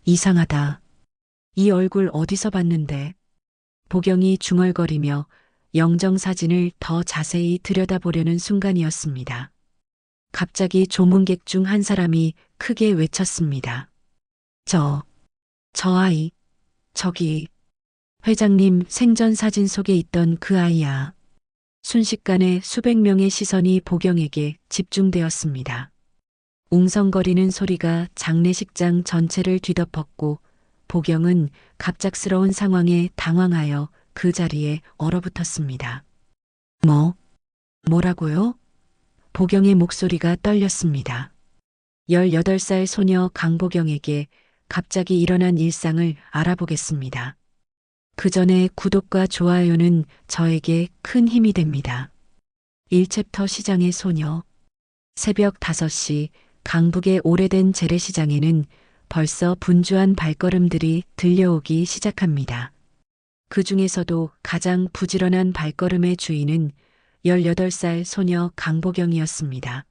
이상하다. 이 얼굴 어디서 봤는데? 보경이 중얼거리며 영정사진을 더 자세히 들여다보려는 순간이었습니다. 갑자기 조문객 중 한 사람이 크게 외쳤습니다. 저, 저 아이, 저기, 회장님 생전 사진 속에 있던 그 아이야. 순식간에 수백 명의 시선이 보경에게 집중되었습니다. 웅성거리는 소리가 장례식장 전체를 뒤덮었고 보경은 갑작스러운 상황에 당황하여 그 자리에 얼어붙었습니다. 뭐라고요? 보경의 목소리가 떨렸습니다. 18살 소녀 강보경에게 갑자기 일어난 일상을 알아보겠습니다. 그 전에 구독과 좋아요는 저에게 큰 힘이 됩니다. 1챕터 시장의 소녀. 새벽 5시 강북의 오래된 재래시장에는 벌써 분주한 발걸음들이 들려오기 시작합니다. 그 중에서도 가장 부지런한 발걸음의 주인은 18살 소녀 강보경이었습니다.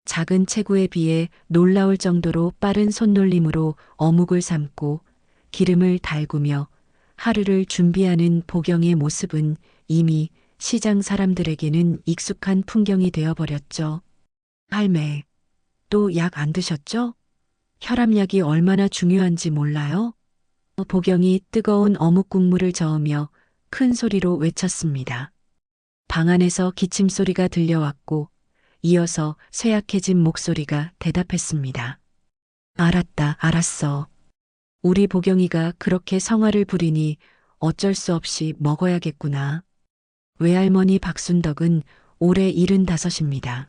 작은 체구에 비해 놀라울 정도로 빠른 손놀림으로 어묵을 삶고 기름을 달구며 하루를 준비하는 보경의 모습은 이미 시장 사람들에게는 익숙한 풍경이 되어버렸죠. 할매, 또 약 안 드셨죠? 혈압약이 얼마나 중요한지 몰라요? 보경이 뜨거운 어묵 국물을 저으며 큰 소리로 외쳤습니다. 방 안에서 기침소리가 들려왔고 이어서 쇠약해진 목소리가 대답했습니다. 알았어. 우리 보경이가 그렇게 성화를 부리니 어쩔 수 없이 먹어야겠구나. 외할머니 박순덕은 올해 75입니다.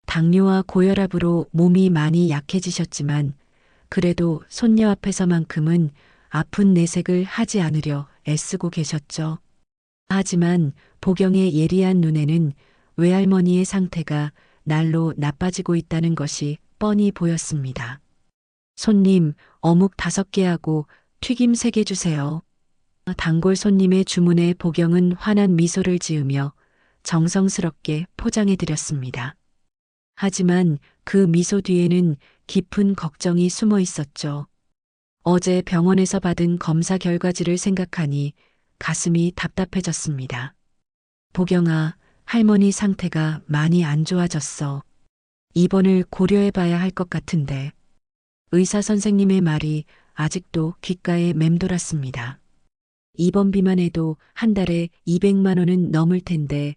당뇨와 고혈압으로 몸이 많이 약해지셨지만 그래도 손녀 앞에서만큼은 아픈 내색을 하지 않으려 애쓰고 계셨죠. 하지만 보경의 예리한 눈에는 외할머니의 상태가 날로 나빠지고 있다는 것이 뻔히 보였습니다. 손님, 어묵 5개하고 튀김 3개 주세요. 단골 손님의 주문에 보경은 환한 미소를 지으며 정성스럽게 포장해드렸습니다. 하지만 그 미소 뒤에는 깊은 걱정이 숨어 있었죠. 어제 병원에서 받은 검사 결과지를 생각하니 가슴이 답답해졌습니다. 보경아, 할머니 상태가 많이 안 좋아졌어. 입원을 고려해봐야 할 것 같은데. 의사 선생님의 말이 아직도 귓가에 맴돌았습니다. 입원비만 해도 한 달에 200만 원은 넘을 텐데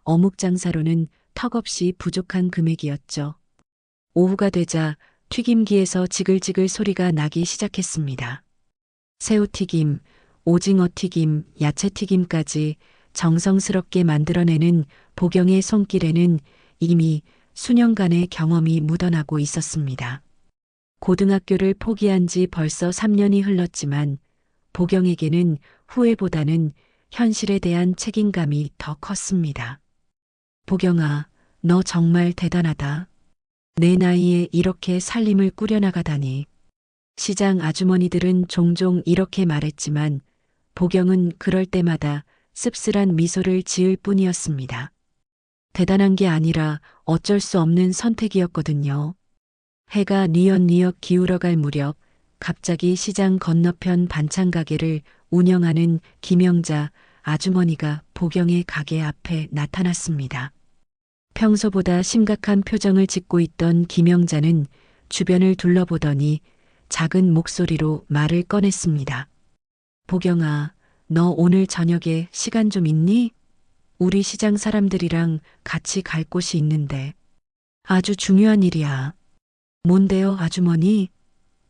어묵 장사로는 턱없이 부족한 금액이었죠. 오후가 되자 튀김기에서 지글지글 소리가 나기 시작했습니다. 새우튀김, 오징어튀김, 야채튀김까지 정성스럽게 만들어내는 보경의 손길에는 이미 수년간의 경험이 묻어나고 있었습니다. 고등학교를 포기한 지 벌써 3년이 흘렀지만 보경에게는 후회보다는 현실에 대한 책임감이 더 컸습니다. 보경아, 너 정말 대단하다. 내 나이에 이렇게 살림을 꾸려나가다니. 시장 아주머니들은 종종 이렇게 말했지만 보경은 그럴 때마다 씁쓸한 미소를 지을 뿐이었습니다. 대단한 게 아니라 어쩔 수 없는 선택이었거든요. 해가 뉘엿뉘엿 기울어갈 무렵 갑자기 시장 건너편 반찬 가게를 운영하는 김영자 아주머니가 보경의 가게 앞에 나타났습니다. 평소보다 심각한 표정을 짓고 있던 김영자는 주변을 둘러보더니 작은 목소리로 말을 꺼냈습니다. 보경아, 너 오늘 저녁에 시간 좀 있니? 우리 시장 사람들이랑 같이 갈 곳이 있는데. 아주 중요한 일이야. 뭔데요, 아주머니?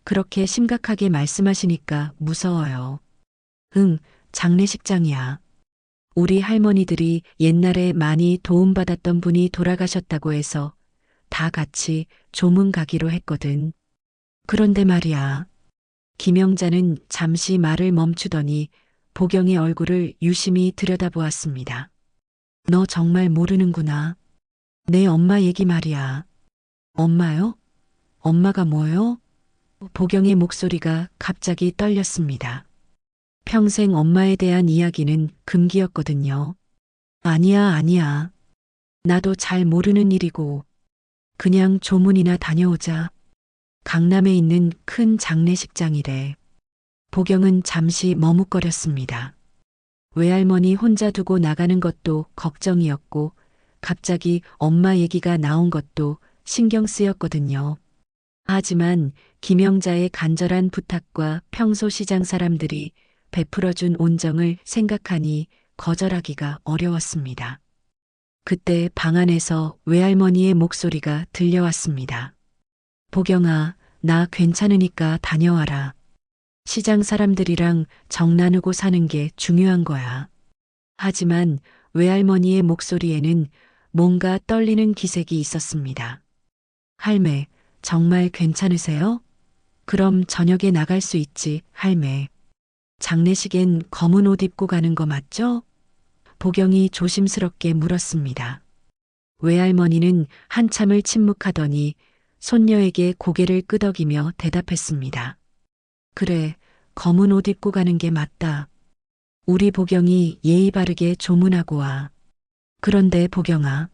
그렇게 심각하게 말씀하시니까 무서워요. 응, 장례식장이야. 우리 할머니들이 옛날에 많이 도움받았던 분이 돌아가셨다고 해서 다 같이 조문 가기로 했거든. 그런데 말이야. 김영자는 잠시 말을 멈추더니 보경의 얼굴을 유심히 들여다보았습니다. 너 정말 모르는구나. 내 엄마 얘기 말이야. 엄마요? 엄마가 뭐요? 보경의 목소리가 갑자기 떨렸습니다. 평생 엄마에 대한 이야기는 금기였거든요. 아니야. 나도 잘 모르는 일이고 그냥 조문이나 다녀오자. 강남에 있는 큰 장례식장이래. 보경은 잠시 머뭇거렸습니다. 외할머니 혼자 두고 나가는 것도 걱정이었고 갑자기 엄마 얘기가 나온 것도 신경 쓰였거든요. 하지만 김영자의 간절한 부탁과 평소 시장 사람들이 베풀어준 온정을 생각하니 거절하기가 어려웠습니다. 그때 방 안에서 외할머니의 목소리가 들려왔습니다. 보경아, 나 괜찮으니까 다녀와라. 시장 사람들이랑 정 나누고 사는 게 중요한 거야. 하지만 외할머니의 목소리에는 뭔가 떨리는 기색이 있었습니다. 할매, 정말 괜찮으세요? 그럼 저녁에 나갈 수 있지, 할매. 장례식엔 검은 옷 입고 가는 거 맞죠? 보경이 조심스럽게 물었습니다. 외할머니는 한참을 침묵하더니 손녀에게 고개를 끄덕이며 대답했습니다. 그래, 검은 옷 입고 가는 게 맞다. 우리 보경이 예의 바르게 조문하고 와. 그런데 보경아.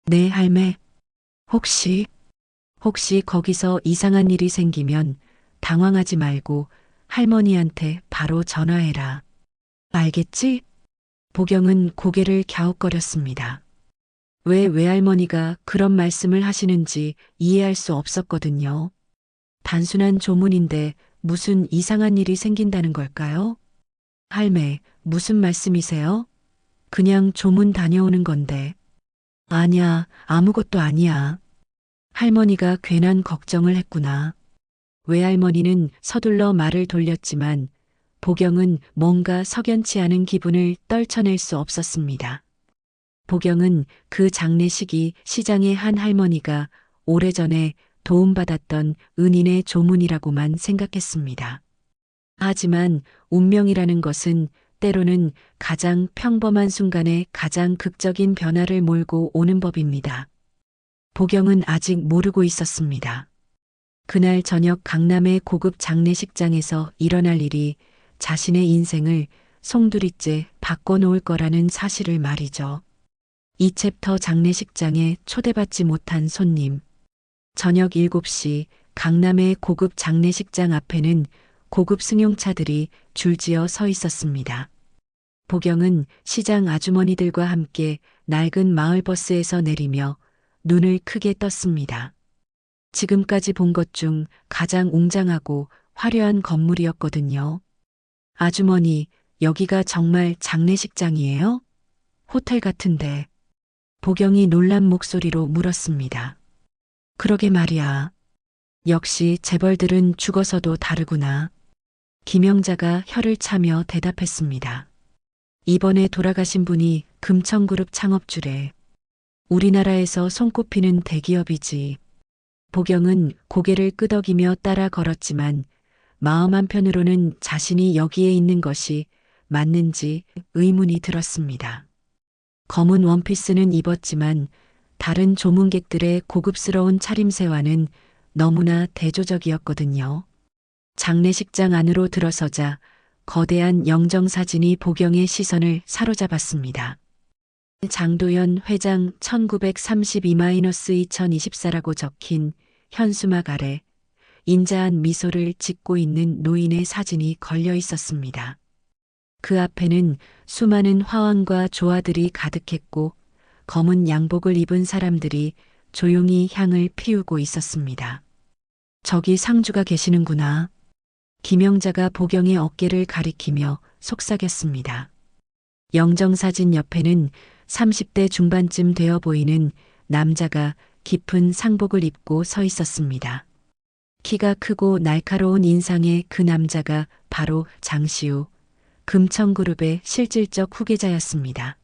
네, 할매. 혹시 거기서 이상한 일이 생기면 당황하지 말고 할머니한테 바로 전화해라. 알겠지? 보경은 고개를 갸웃거렸습니다. 왜 외할머니가 그런 말씀을 하시는지 이해할 수 없었거든요. 단순한 조문인데 무슨 이상한 일이 생긴다는 걸까요? 할매, 무슨 말씀이세요? 그냥 조문 다녀오는 건데. 아니야, 아무것도 아니야. 할머니가 괜한 걱정을 했구나. 외할머니는 서둘러 말을 돌렸지만 보경은 뭔가 석연치 않은 기분을 떨쳐낼 수 없었습니다. 보경은 그 장례식이 시장의 한 할머니가 오래전에 도움받았던 은인의 조문이라고만 생각했습니다. 하지만 운명이라는 것은 때로는 가장 평범한 순간에 가장 극적인 변화를 몰고 오는 법입니다. 보경은 아직 모르고 있었습니다. 그날 저녁 강남의 고급 장례식장에서 일어날 일이 자신의 인생을 송두리째 바꿔놓을 거라는 사실을 말이죠. 이 챕터 장례식장에 초대받지 못한 손님. 저녁 7시 강남의 고급 장례식장 앞에는 고급 승용차들이 줄지어 서 있었습니다. 보경은 시장 아주머니들과 함께 낡은 마을버스에서 내리며 눈을 크게 떴습니다. 지금까지 본 것 중 가장 웅장하고 화려한 건물이었거든요. 아주머니, 여기가 정말 장례식장이에요? 호텔 같은데. 보경이 놀란 목소리로 물었습니다. 그러게 말이야. 역시 재벌들은 죽어서도 다르구나. 김영자가 혀를 차며 대답했습니다. 이번에 돌아가신 분이 금천그룹 창업주래. 우리나라에서 손꼽히는 대기업이지. 보경은 고개를 끄덕이며 따라 걸었지만 마음 한편으로는 자신이 여기에 있는 것이 맞는지 의문이 들었습니다. 검은 원피스는 입었지만 다른 조문객들의 고급스러운 차림새와는 너무나 대조적이었거든요. 장례식장 안으로 들어서자 거대한 영정사진이 보경의 시선을 사로잡았습니다. 장도연 회장 1932-2024라고 적힌 현수막 아래 인자한 미소를 짓고 있는 노인의 사진이 걸려 있었습니다. 그 앞에는 수많은 화환과 조화들이 가득했고 검은 양복을 입은 사람들이 조용히 향을 피우고 있었습니다. 저기 상주가 계시는구나. 김영자가 보경의 어깨를 가리키며 속삭였습니다. 영정사진 옆에는 30대 중반쯤 되어 보이는 남자가 깊은 상복을 입고 서 있었습니다. 키가 크고 날카로운 인상의 그 남자가 바로 장시우, 금천그룹의 실질적 후계자였습니다.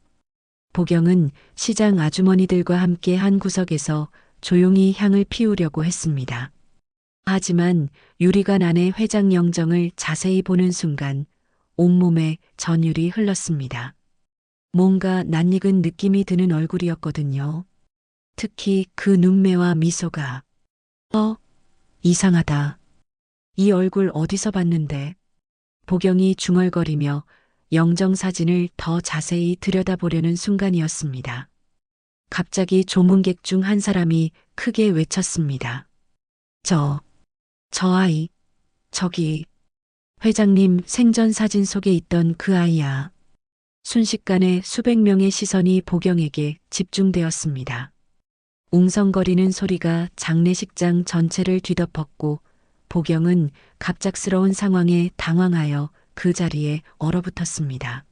보경은 시장 아주머니들과 함께 한 구석에서 조용히 향을 피우려고 했습니다. 하지만 유리관 안의 회장 영정을 자세히 보는 순간 온몸에 전율이 흘렀습니다. 뭔가 낯익은 느낌이 드는 얼굴이었거든요. 특히 그 눈매와 미소가. 이상하다. 이 얼굴 어디서 봤는데. 보경이 중얼거리며 영정사진을 더 자세히 들여다보려는 순간이었습니다. 갑자기 조문객 중 한 사람이 크게 외쳤습니다. 저 아이, 저기, 회장님 생전 사진 속에 있던 그 아이야. 순식간에 수백 명의 시선이 보경에게 집중되었습니다. 웅성거리는 소리가 장례식장 전체를 뒤덮었고 보경은 갑작스러운 상황에 당황하여 그 자리에 얼어붙었습니다.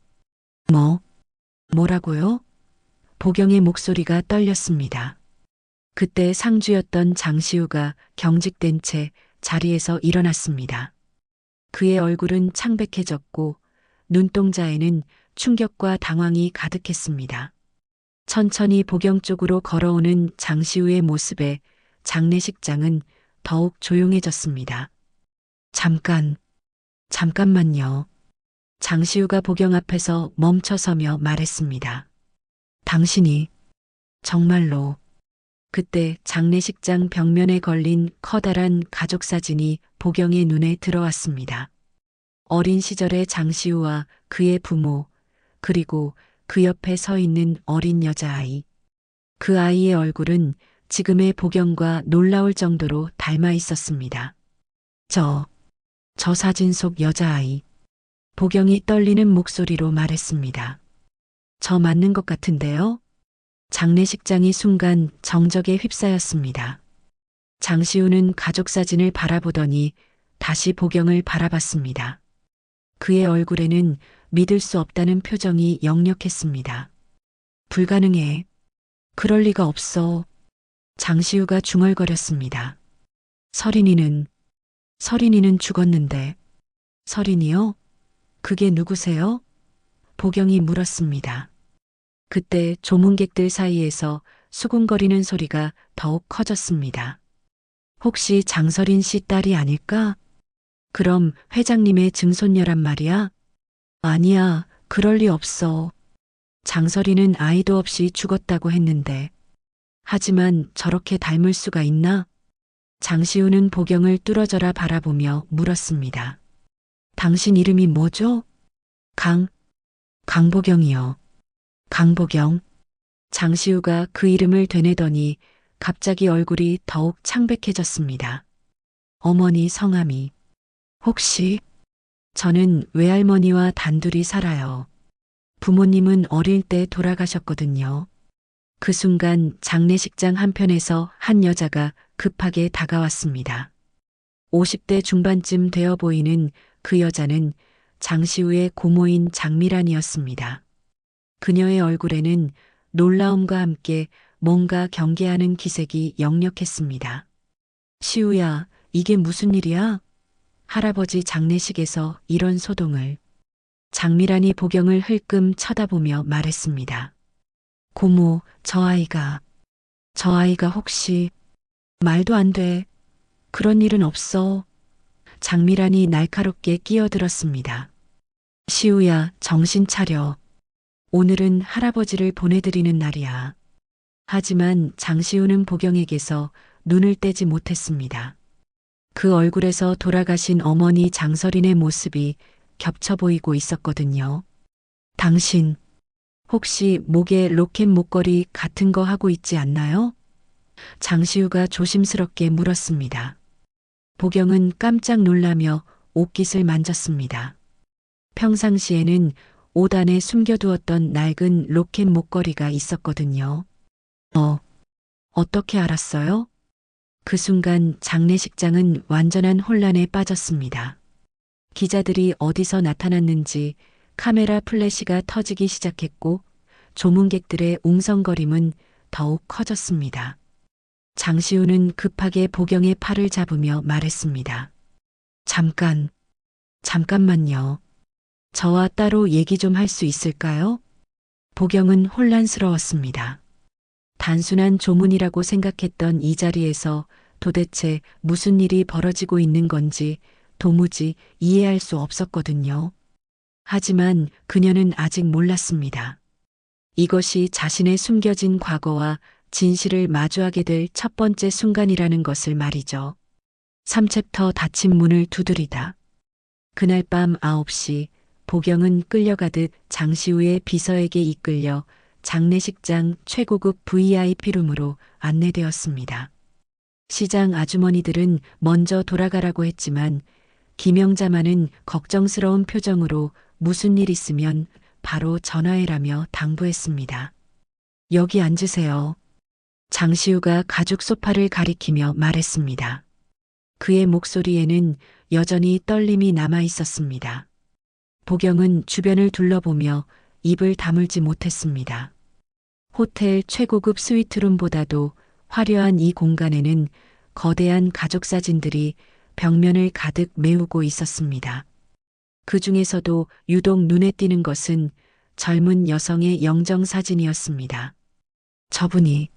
뭐라고요? 보경의 목소리가 떨렸습니다. 그때 상주였던 장시우가 경직된 채 자리에서 일어났습니다. 그의 얼굴은 창백해졌고 눈동자에는 충격과 당황이 가득했습니다. 천천히 보경 쪽으로 걸어오는 장시우의 모습에 장례식장은 더욱 조용해졌습니다. 잠깐만요. 장시우가 보경 앞에서 멈춰서며 말했습니다. 당신이 정말로. 그때 장례식장 벽면에 걸린 커다란 가족 사진이 보경의 눈에 들어왔습니다. 어린 시절의 장시우와 그의 부모, 그리고 그 옆에 서 있는 어린 여자아이. 그 아이의 얼굴은 지금의 보경과 놀라울 정도로 닮아 있었습니다. 저 사진 속 여자아이. 보경이 떨리는 목소리로 말했습니다. 저 맞는 것 같은데요? 장례식장이 순간 정적에 휩싸였습니다. 장시우는 가족 사진을 바라보더니 다시 보경을 바라봤습니다. 그의 얼굴에는 믿을 수 없다는 표정이 역력했습니다. 불가능해. 그럴 리가 없어. 장시우가 중얼거렸습니다. 서린이는 죽었는데. 서린이요? 그게 누구세요? 보경이 물었습니다. 그때 조문객들 사이에서 수군거리는 소리가 더욱 커졌습니다. 혹시 장서린 씨 딸이 아닐까? 그럼 회장님의 증손녀란 말이야? 아니야, 그럴 리 없어. 장서린은 아이도 없이 죽었다고 했는데. 하지만 저렇게 닮을 수가 있나? 장시우는 보경을 뚫어져라 바라보며 물었습니다. 당신 이름이 뭐죠? 강보경이요. 강보경. 장시우가 그 이름을 되뇌더니 갑자기 얼굴이 더욱 창백해졌습니다. 어머니 성함이. 혹시 저는 외할머니와 단둘이 살아요. 부모님은 어릴 때 돌아가셨거든요. 그 순간 장례식장 한편에서 한 여자가 급하게 다가왔습니다. 50대 중반쯤 되어 보이는 그 여자는 장시우의 고모인 장미란이었습니다. 그녀의 얼굴에는 놀라움과 함께 뭔가 경계하는 기색이 역력했습니다. 시우야, 이게 무슨 일이야? 할아버지 장례식에서 이런 소동을. 장미란이 보경을 흘끔 쳐다보며 말했습니다. 고모, 저 아이가 혹시. 말도 안 돼. 그런 일은 없어. 장미란이 날카롭게 끼어들었습니다. 시우야, 정신 차려. 오늘은 할아버지를 보내드리는 날이야. 하지만 장시우는 보경에게서 눈을 떼지 못했습니다. 그 얼굴에서 돌아가신 어머니 장서린의 모습이 겹쳐 보이고 있었거든요. 당신, 혹시 목에 로켓 목걸이 같은 거 하고 있지 않나요? 장시우가 조심스럽게 물었습니다. 보경은 깜짝 놀라며 옷깃을 만졌습니다. 평상시에는 옷 안에 숨겨두었던 낡은 로켓 목걸이가 있었거든요. 어떻게 알았어요? 그 순간 장례식장은 완전한 혼란에 빠졌습니다. 기자들이 어디서 나타났는지 카메라 플래시가 터지기 시작했고 조문객들의 웅성거림은 더욱 커졌습니다. 장시우는 급하게 보경의 팔을 잡으며 말했습니다. 잠깐만요. 저와 따로 얘기 좀 할 수 있을까요? 보경은 혼란스러웠습니다. 단순한 조문이라고 생각했던 이 자리에서 도대체 무슨 일이 벌어지고 있는 건지 도무지 이해할 수 없었거든요. 하지만 그녀는 아직 몰랐습니다. 이것이 자신의 숨겨진 과거와 진실을 마주하게 될 첫 번째 순간이라는 것을 말이죠. 3챕터 닫힌 문을 두드리다. 그날 밤 9시 보경은 끌려가듯 장시우의 비서에게 이끌려 장례식장 최고급 VIP룸으로 안내되었습니다. 시장 아주머니들은 먼저 돌아가라고 했지만 김영자만은 걱정스러운 표정으로 무슨 일 있으면 바로 전화해라며 당부했습니다. 여기 앉으세요. 장시우가 가죽 소파를 가리키며 말했습니다. 그의 목소리에는 여전히 떨림이 남아 있었습니다. 보경은 주변을 둘러보며 입을 다물지 못했습니다. 호텔 최고급 스위트룸보다도 화려한 이 공간에는 거대한 가족 사진들이 벽면을 가득 메우고 있었습니다. 그 중에서도 유독 눈에 띄는 것은 젊은 여성의 영정 사진이었습니다. 저분이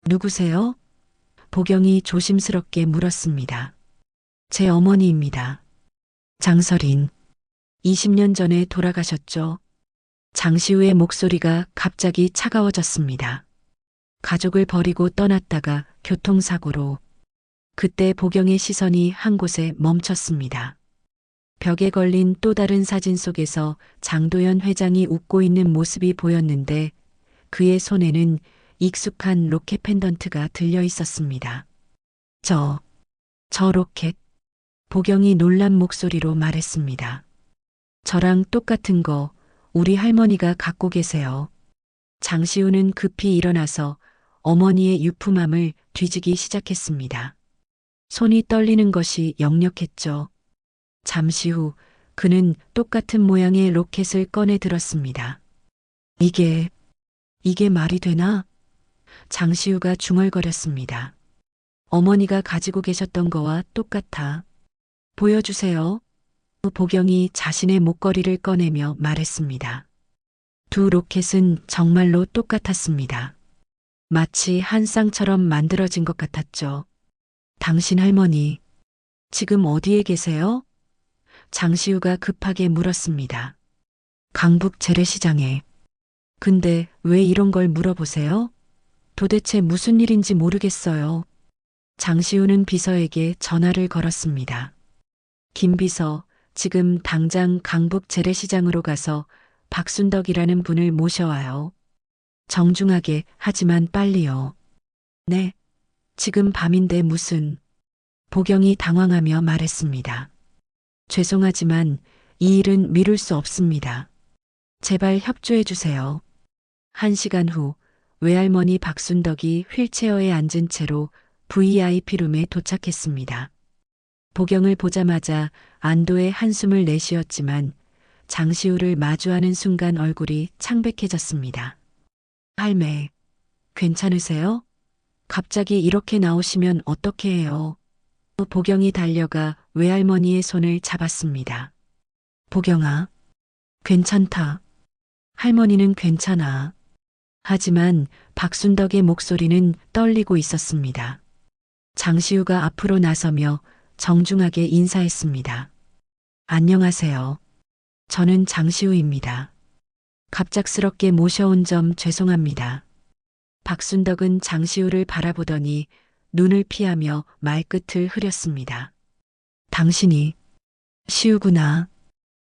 누구세요? 보경이 조심스럽게 물었습니다. 제 어머니입니다. 장설인. 20년 전에 돌아가셨죠? 장시우의 목소리가 갑자기 차가워졌습니다. 가족을 버리고 떠났다가 교통사고로. 그때 보경의 시선이 한 곳에 멈췄습니다. 벽에 걸린 또 다른 사진 속에서 장도연 회장이 웃고 있는 모습이 보였는데 그의 손에는 익숙한 로켓 펜던트가 들려 있었습니다. 저 로켓. 보경이 놀란 목소리로 말했습니다. 저랑 똑같은 거 우리 할머니가 갖고 계세요. 장시우는 급히 일어나서 어머니의 유품함을 뒤지기 시작했습니다. 손이 떨리는 것이 역력했죠. 잠시 후 그는 똑같은 모양의 로켓을 꺼내 들었습니다. 이게 말이 되나? 장시우가 중얼거렸습니다. 어머니가 가지고 계셨던 거와 똑같아. 보여주세요. 보경이 자신의 목걸이를 꺼내며 말했습니다. 두 로켓은 정말로 똑같았습니다. 마치 한 쌍처럼 만들어진 것 같았죠. 당신 할머니, 지금 어디에 계세요? 장시우가 급하게 물었습니다. 강북 재래시장에. 근데 왜 이런 걸 물어보세요? 도대체 무슨 일인지 모르겠어요. 장시우는 비서에게 전화를 걸었습니다. 김 비서, 지금 당장 강북 재래시장으로 가서 박순덕이라는 분을 모셔와요. 정중하게 하지만 빨리요. 네. 지금 밤인데 무슨. 보경이 당황하며 말했습니다. 죄송하지만 이 일은 미룰 수 없습니다. 제발 협조해 주세요. 1시간 후 외할머니 박순덕이 휠체어에 앉은 채로 VIP룸에 도착했습니다. 보경을 보자마자 안도의 한숨을 내쉬었지만 장시우를 마주하는 순간 얼굴이 창백해졌습니다. 할매, 괜찮으세요? 갑자기 이렇게 나오시면 어떻게 해요? 보경이 달려가 외할머니의 손을 잡았습니다. 보경아, 괜찮다. 할머니는 괜찮아. 하지만 박순덕의 목소리는 떨리고 있었습니다. 장시우가 앞으로 나서며 정중하게 인사했습니다. 안녕하세요. 저는 장시우입니다. 갑작스럽게 모셔온 점 죄송합니다. 박순덕은 장시우를 바라보더니 눈을 피하며 말끝을 흐렸습니다. 당신이 시우구나.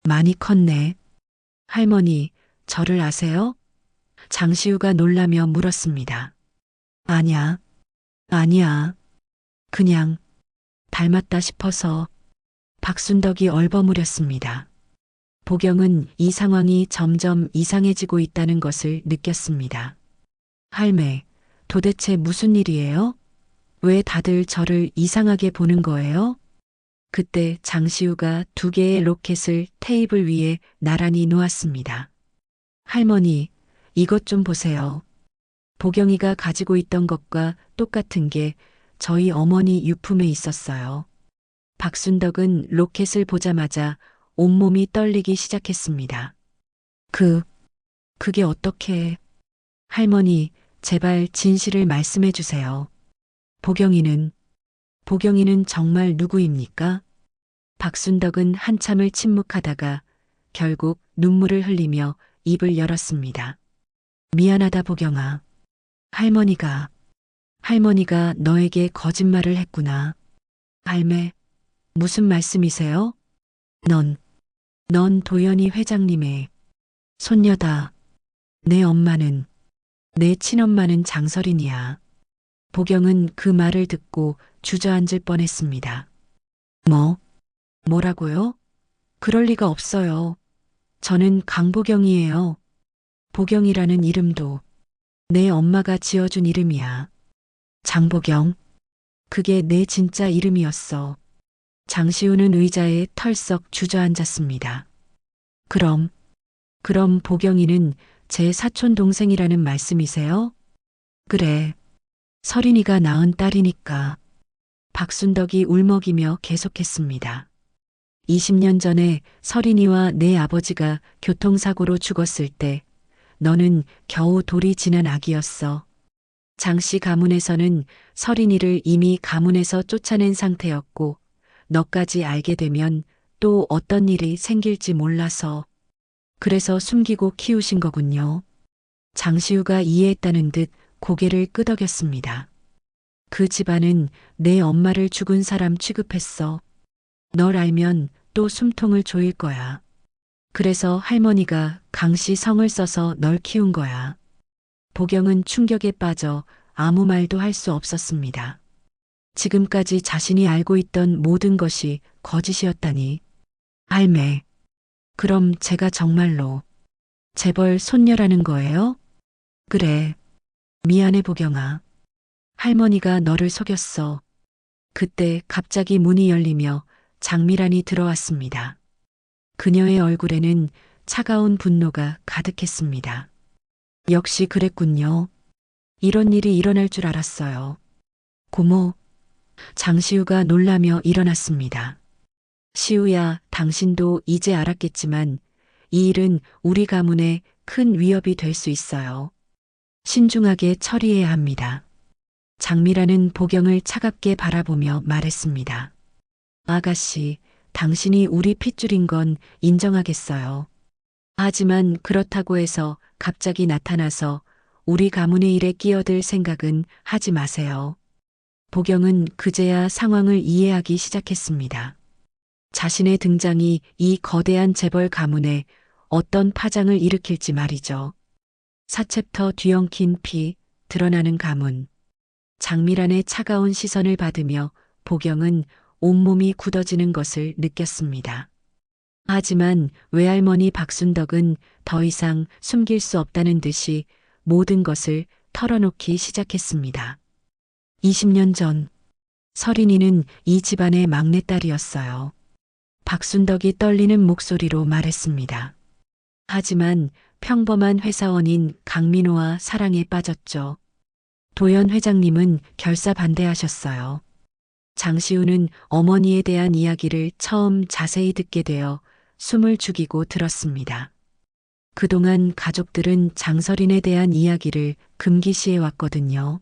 많이 컸네. 할머니, 저를 아세요? 장시우가 놀라며 물었습니다. 아니야. 그냥 닮았다 싶어서. 박순덕이 얼버무렸습니다. 보경은 이 상황이 점점 이상해지고 있다는 것을 느꼈습니다. 할매, 도대체 무슨 일이에요? 왜 다들 저를 이상하게 보는 거예요? 그때 장시우가 2개의 로켓을 테이블 위에 나란히 놓았습니다. 할머니, 이것 좀 보세요. 보경이가 가지고 있던 것과 똑같은 게 저희 어머니 유품에 있었어요. 박순덕은 로켓을 보자마자 온몸이 떨리기 시작했습니다. 그게 어떻게... 할머니, 제발 진실을 말씀해 주세요. 보경이는 정말 누구입니까? 박순덕은 한참을 침묵하다가 결국 눈물을 흘리며 입을 열었습니다. 미안하다 보경아. 할머니가 너에게 거짓말을 했구나. 할매, 무슨 말씀이세요? 넌 도연이 회장님의 손녀다. 내 친엄마는 장설인이야. 보경은 그 말을 듣고 주저앉을 뻔했습니다. 뭐라고요? 그럴 리가 없어요. 저는 강보경이에요. 보경이라는 이름도 내 엄마가 지어준 이름이야. 장보경. 그게 내 진짜 이름이었어. 장시우는 의자에 털썩 주저앉았습니다. 그럼 보경이는 제 사촌 동생이라는 말씀이세요? 그래. 서린이가 낳은 딸이니까. 박순덕이 울먹이며 계속했습니다. 20년 전에 서린이와 내 아버지가 교통사고로 죽었을 때 너는 겨우 돌이 지난 아기였어. 장씨 가문에서는 서린이를 이미 가문에서 쫓아낸 상태였고 너까지 알게 되면 또 어떤 일이 생길지 몰라서 그래서 숨기고 키우신 거군요. 장시우가 이해했다는 듯 고개를 끄덕였습니다. 그 집안은 내 엄마를 죽은 사람 취급했어. 널 알면 또 숨통을 조일 거야. 그래서 할머니가 강씨 성을 써서 널 키운 거야. 보경은 충격에 빠져 아무 말도 할 수 없었습니다. 지금까지 자신이 알고 있던 모든 것이 거짓이었다니. 할매. 그럼 제가 정말로 재벌 손녀라는 거예요? 그래. 미안해 보경아. 할머니가 너를 속였어. 그때 갑자기 문이 열리며 장미란이 들어왔습니다. 그녀의 얼굴에는 차가운 분노가 가득했습니다. 역시 그랬군요. 이런 일이 일어날 줄 알았어요. 고모. 장시우가 놀라며 일어났습니다. 시우야, 당신도 이제 알았겠지만 이 일은 우리 가문에 큰 위협이 될 수 있어요. 신중하게 처리해야 합니다. 장미라는 보경을 차갑게 바라보며 말했습니다. 아가씨, 당신이 우리 핏줄인 건 인정하겠어요. 하지만 그렇다고 해서 갑자기 나타나서 우리 가문의 일에 끼어들 생각은 하지 마세요. 보경은 그제야 상황을 이해하기 시작했습니다. 자신의 등장이 이 거대한 재벌 가문에 어떤 파장을 일으킬지 말이죠. 4챕터 뒤엉킨 피, 드러나는 가문. 장미란의 차가운 시선을 받으며 보경은 온몸이 굳어지는 것을 느꼈습니다. 하지만 외할머니 박순덕은 더 이상 숨길 수 없다는 듯이 모든 것을 털어놓기 시작했습니다. 20년 전, 서린이는 이 집안의 막내딸이었어요. 박순덕이 떨리는 목소리로 말했습니다. 하지만 평범한 회사원인 강민호와 사랑에 빠졌죠. 도연 회장님은 결사 반대하셨어요. 장시우는 어머니에 대한 이야기를 처음 자세히 듣게 되어 숨을 죽이고 들었습니다. 그동안 가족들은 장서린에 대한 이야기를 금기시해 왔거든요.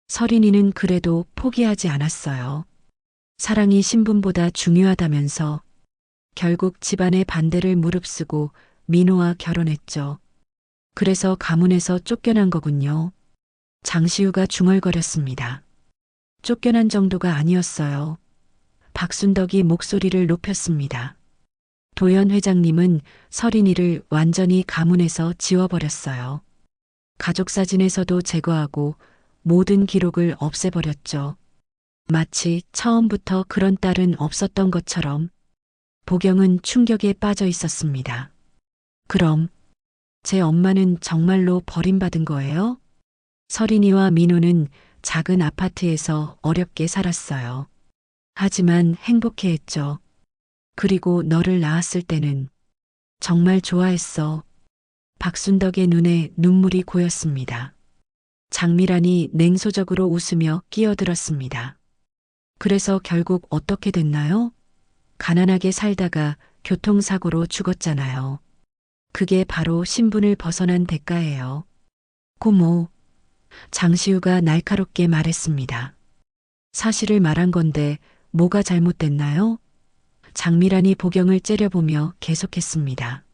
서린이는 그래도 포기하지 않았어요. 사랑이 신분보다 중요하다면서 결국 집안의 반대를 무릅쓰고 민호와 결혼했죠. 그래서 가문에서 쫓겨난 거군요. 장시우가 중얼거렸습니다. 쫓겨난 정도가 아니었어요. 박순덕이 목소리를 높였습니다. 도연 회장님은 서린이를 완전히 가문에서 지워버렸어요. 가족 사진에서도 제거하고 모든 기록을 없애버렸죠. 마치 처음부터 그런 딸은 없었던 것처럼. 보경은 충격에 빠져 있었습니다. 그럼 제 엄마는 정말로 버림받은 거예요? 서린이와 민호는 작은 아파트에서 어렵게 살았어요. 하지만 행복해했죠. 그리고 너를 낳았을 때는 정말 좋아했어. 박순덕의 눈에 눈물이 고였습니다. 장미란이 냉소적으로 웃으며 끼어들었습니다. 그래서 결국 어떻게 됐나요? 가난하게 살다가 교통사고로 죽었잖아요. 그게 바로 신분을 벗어난 대가예요. 고모. 장시우가 날카롭게 말했습니다. 사실을 말한 건데 뭐가 잘못됐나요? 장미란이 보경을 째려보며 계속했습니다.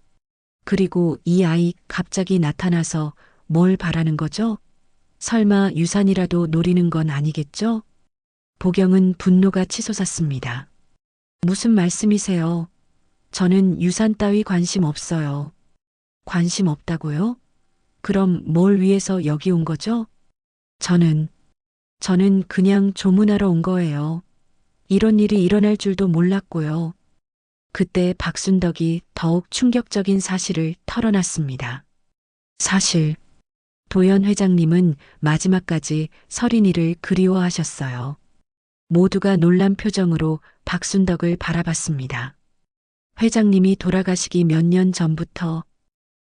그리고 이 아이 갑자기 나타나서 뭘 바라는 거죠? 설마 유산이라도 노리는 건 아니겠죠? 보경은 분노가 치솟았습니다. 무슨 말씀이세요? 저는 유산 따위 관심 없어요. 관심 없다고요? 그럼 뭘 위해서 여기 온 거죠? 저는 저는 그냥 조문하러 온 거예요. 이런 일이 일어날 줄도 몰랐고요. 그때 박순덕이 더욱 충격적인 사실을 털어놨습니다. 사실, 도연 회장님은 마지막까지 서린이를 그리워하셨어요. 모두가 놀란 표정으로 박순덕을 바라봤습니다. 회장님이 돌아가시기 몇 년 전부터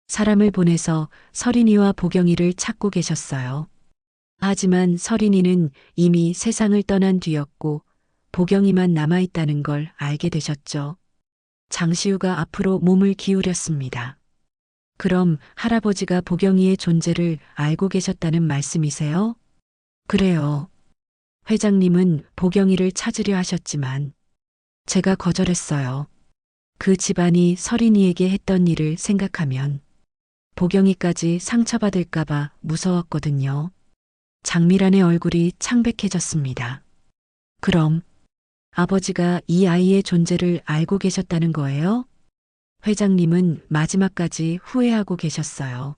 사람을 보내서 서린이와 보경이를 찾고 계셨어요. 하지만 서린이는 이미 세상을 떠난 뒤였고 보경이만 남아있다는 걸 알게 되셨죠. 장시우가 앞으로 몸을 기울였습니다. 그럼 할아버지가 보경이의 존재를 알고 계셨다는 말씀이세요? 그래요. 회장님은 보경이를 찾으려 하셨지만 제가 거절했어요. 그 집안이 서린이에게 했던 일을 생각하면 보경이까지 상처받을까봐 무서웠거든요. 장미란의 얼굴이 창백해졌습니다. 그럼 아버지가 이 아이의 존재를 알고 계셨다는 거예요? 회장님은 마지막까지 후회하고 계셨어요.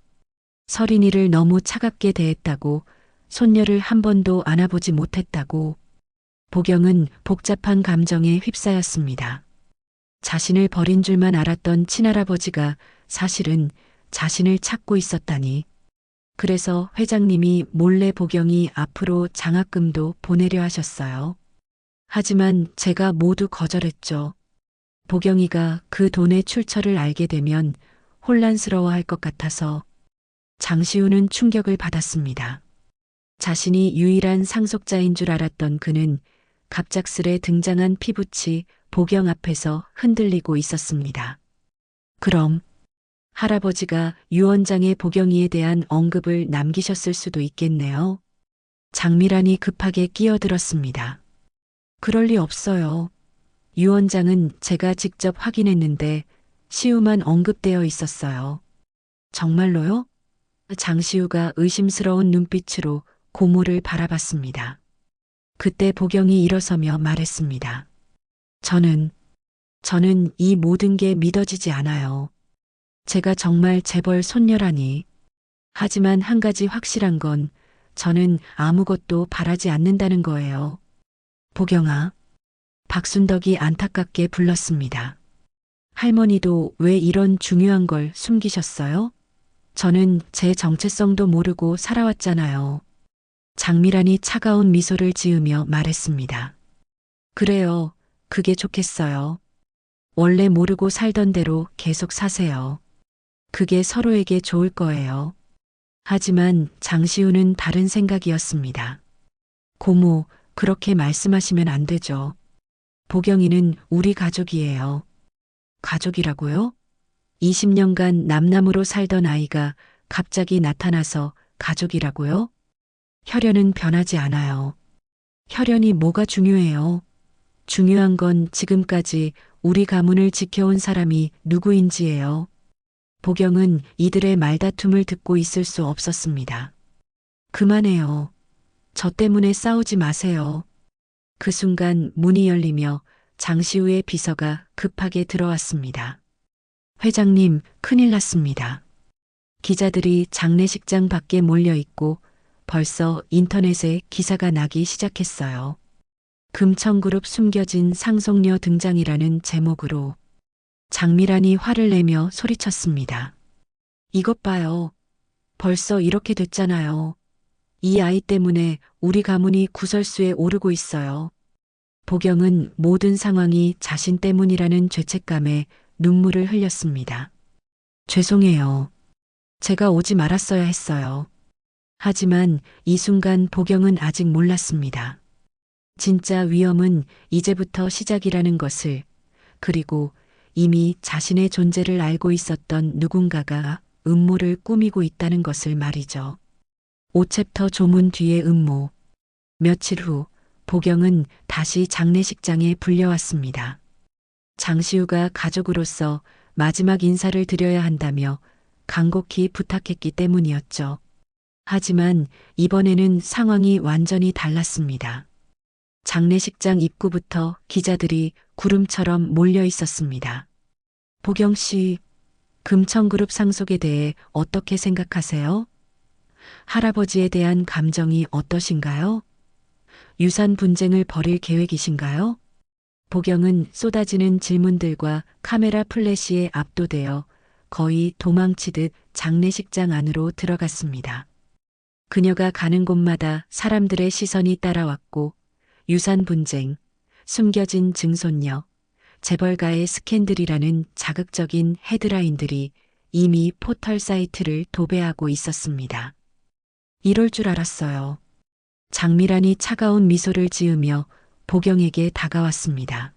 서린이를 너무 차갑게 대했다고, 손녀를 한 번도 안아보지 못했다고. 보경은 복잡한 감정에 휩싸였습니다. 자신을 버린 줄만 알았던 친할아버지가 사실은 자신을 찾고 있었다니. 그래서 회장님이 몰래 보경이 앞으로 장학금도 보내려 하셨어요. 하지만 제가 모두 거절했죠. 보경이가 그 돈의 출처를 알게 되면 혼란스러워할 것 같아서. 장시우는 충격을 받았습니다. 자신이 유일한 상속자인 줄 알았던 그는 갑작스레 등장한 피부치 보경 앞에서 흔들리고 있었습니다. 그럼 할아버지가 유원장의 보경이에 대한 언급을 남기셨을 수도 있겠네요. 장미란이 급하게 끼어들었습니다. 그럴 리 없어요. 유원장은 제가 직접 확인했는데 시우만 언급되어 있었어요. 정말로요? 장시우가 의심스러운 눈빛으로 고모를 바라봤습니다. 그때 보경이 일어서며 말했습니다. 저는 이 모든 게 믿어지지 않아요. 제가 정말 재벌 손녀라니. 하지만 한 가지 확실한 건 저는 아무것도 바라지 않는다는 거예요. 보경아. 박순덕이 안타깝게 불렀습니다. 할머니도 왜 이런 중요한 걸 숨기셨어요? 저는 제 정체성도 모르고 살아왔잖아요. 장미란이 차가운 미소를 지으며 말했습니다. 그래요. 그게 좋겠어요. 원래 모르고 살던 대로 계속 사세요. 그게 서로에게 좋을 거예요. 하지만 장시우는 다른 생각이었습니다. 고모, 그렇게 말씀하시면 안 되죠. 보경이는 우리 가족이에요. 가족이라고요? 20년간 남남으로 살던 아이가 갑자기 나타나서 가족이라고요? 혈연은 변하지 않아요. 혈연이 뭐가 중요해요? 중요한 건 지금까지 우리 가문을 지켜온 사람이 누구인지예요. 보경은 이들의 말다툼을 듣고 있을 수 없었습니다. 그만해요. 저 때문에 싸우지 마세요. 그 순간 문이 열리며 장시우의 비서가 급하게 들어왔습니다. 회장님, 큰일 났습니다. 기자들이 장례식장 밖에 몰려 있고 벌써 인터넷에 기사가 나기 시작했어요. 금천그룹 숨겨진 상속녀 등장이라는 제목으로. 장미란이 화를 내며 소리쳤습니다. 이것 봐요. 벌써 이렇게 됐잖아요. 이 아이 때문에 우리 가문이 구설수에 오르고 있어요. 보경은 모든 상황이 자신 때문이라는 죄책감에 눈물을 흘렸습니다. 죄송해요. 제가 오지 말았어야 했어요. 하지만 이 순간 보경은 아직 몰랐습니다. 진짜 위험은 이제부터 시작이라는 것을, 그리고 이미 자신의 존재를 알고 있었던 누군가가 음모를 꾸미고 있다는 것을 말이죠. 5챕터 조문 뒤의 음모. 며칠 후 보경은 다시 장례식장에 불려왔습니다. 장시우가 가족으로서 마지막 인사를 드려야 한다며 간곡히 부탁했기 때문이었죠. 하지만 이번에는 상황이 완전히 달랐습니다. 장례식장 입구부터 기자들이 구름처럼 몰려 있었습니다. 보경 씨, 금천그룹 상속에 대해 어떻게 생각하세요? 할아버지에 대한 감정이 어떠신가요? 유산 분쟁을 벌일 계획이신가요? 보경은 쏟아지는 질문들과 카메라 플래시에 압도되어 거의 도망치듯 장례식장 안으로 들어갔습니다. 그녀가 가는 곳마다 사람들의 시선이 따라왔고 유산 분쟁, 숨겨진 증손녀, 재벌가의 스캔들이라는 자극적인 헤드라인들이 이미 포털 사이트를 도배하고 있었습니다. 이럴 줄 알았어요. 장미란이 차가운 미소를 지으며 보경에게 다가왔습니다.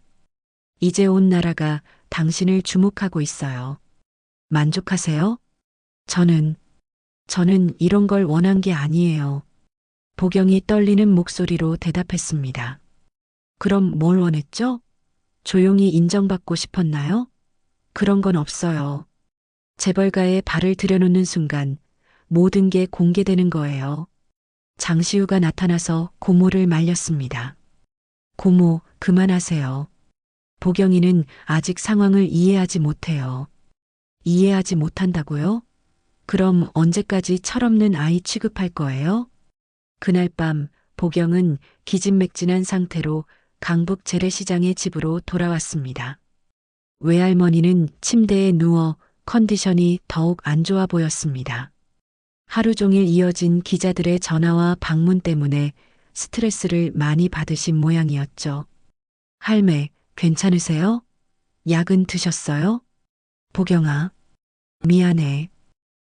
이제 온 나라가 당신을 주목하고 있어요. 만족하세요? 저는 이런 걸 원한 게 아니에요. 보경이 떨리는 목소리로 대답했습니다. 그럼 뭘 원했죠? 조용히 인정받고 싶었나요? 그런 건 없어요. 재벌가에 발을 들여놓는 순간 모든 게 공개되는 거예요. 장시우가 나타나서 고모를 말렸습니다. 고모, 그만하세요. 보경이는 아직 상황을 이해하지 못해요. 이해하지 못한다고요? 그럼 언제까지 철없는 아이 취급할 거예요? 그날 밤 보경은 기진맥진한 상태로 강북 재래시장의 집으로 돌아왔습니다. 외할머니는 침대에 누워 컨디션이 더욱 안 좋아 보였습니다. 하루 종일 이어진 기자들의 전화와 방문 때문에 스트레스를 많이 받으신 모양이었죠. 할매, 괜찮으세요? 약은 드셨어요? 보경아, 미안해.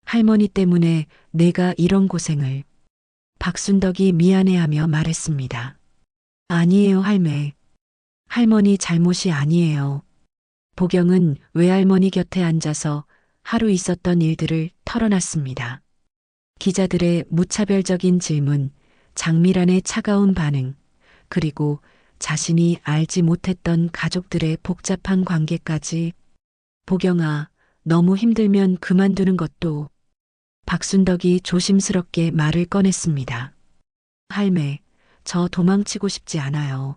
할머니 때문에 내가 이런 고생을. 박순덕이 미안해하며 말했습니다. 아니에요, 할매. 할머니 잘못이 아니에요. 보경은 외할머니 곁에 앉아서 하루 있었던 일들을 털어놨습니다. 기자들의 무차별적인 질문, 장미란의 차가운 반응, 그리고 자신이 알지 못했던 가족들의 복잡한 관계까지. 보경아, 너무 힘들면 그만두는 것도. 박순덕이 조심스럽게 말을 꺼냈습니다. 할매, 저 도망치고 싶지 않아요.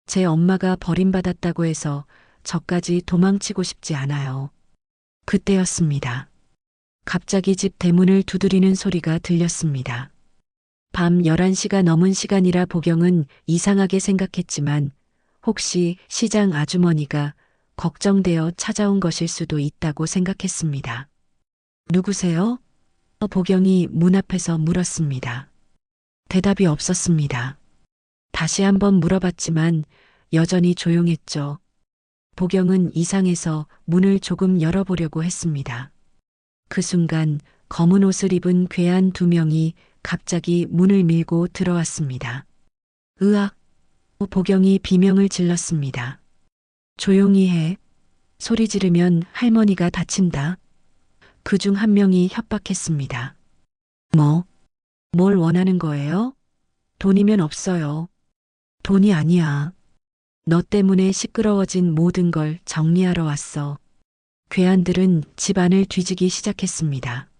제 엄마가 버림받았다고 해서 저까지 도망치고 싶지 않아요. 그때였습니다. 갑자기 집 대문을 두드리는 소리가 들렸습니다. 밤 11시가 넘은 시간이라 보경은 이상하게 생각했지만 혹시 시장 아주머니가 걱정되어 찾아온 것일 수도 있다고 생각했습니다. 누구세요? 보경이 문 앞에서 물었습니다. 대답이 없었습니다. 다시 한번 물어봤지만 여전히 조용했죠. 보경은 이상해서 문을 조금 열어보려고 했습니다. 그 순간 검은 옷을 입은 괴한 두 명이 갑자기 문을 밀고 들어왔습니다. 으악! 보경이 비명을 질렀습니다. 조용히 해. 소리 지르면 할머니가 다친다. 그중 한 명이 협박했습니다. 뭘 원하는 거예요? 돈이면 없어요. 돈이 아니야. 너 때문에 시끄러워진 모든 걸 정리하러 왔어. 괴한들은 집안을 뒤지기 시작했습니다.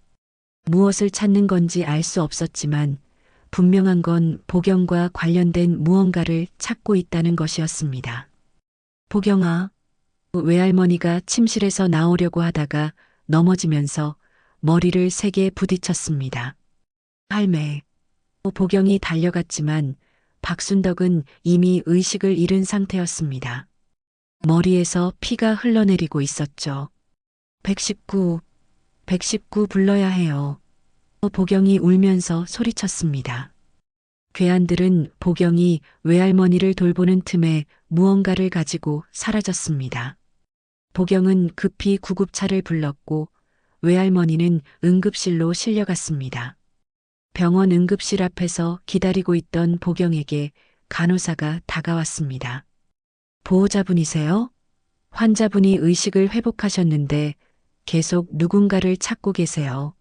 무엇을 찾는 건지 알 수 없었지만 분명한 건 보경과 관련된 무언가를 찾고 있다는 것이었습니다. 보경아, 외할머니가 침실에서 나오려고 하다가 넘어지면서 머리를 세게 부딪혔습니다. 할매, 보경이 달려갔지만 박순덕은 이미 의식을 잃은 상태였습니다. 머리에서 피가 흘러내리고 있었죠. 119 불러야 해요. 보경이 울면서 소리쳤습니다. 괴한들은 보경이 외할머니를 돌보는 틈에 무언가를 가지고 사라졌습니다. 보경은 급히 구급차를 불렀고 외할머니는 응급실로 실려갔습니다. 병원 응급실 앞에서 기다리고 있던 보경에게 간호사가 다가왔습니다. 보호자분이세요? 환자분이 의식을 회복하셨는데 계속 누군가를 찾고 계세요.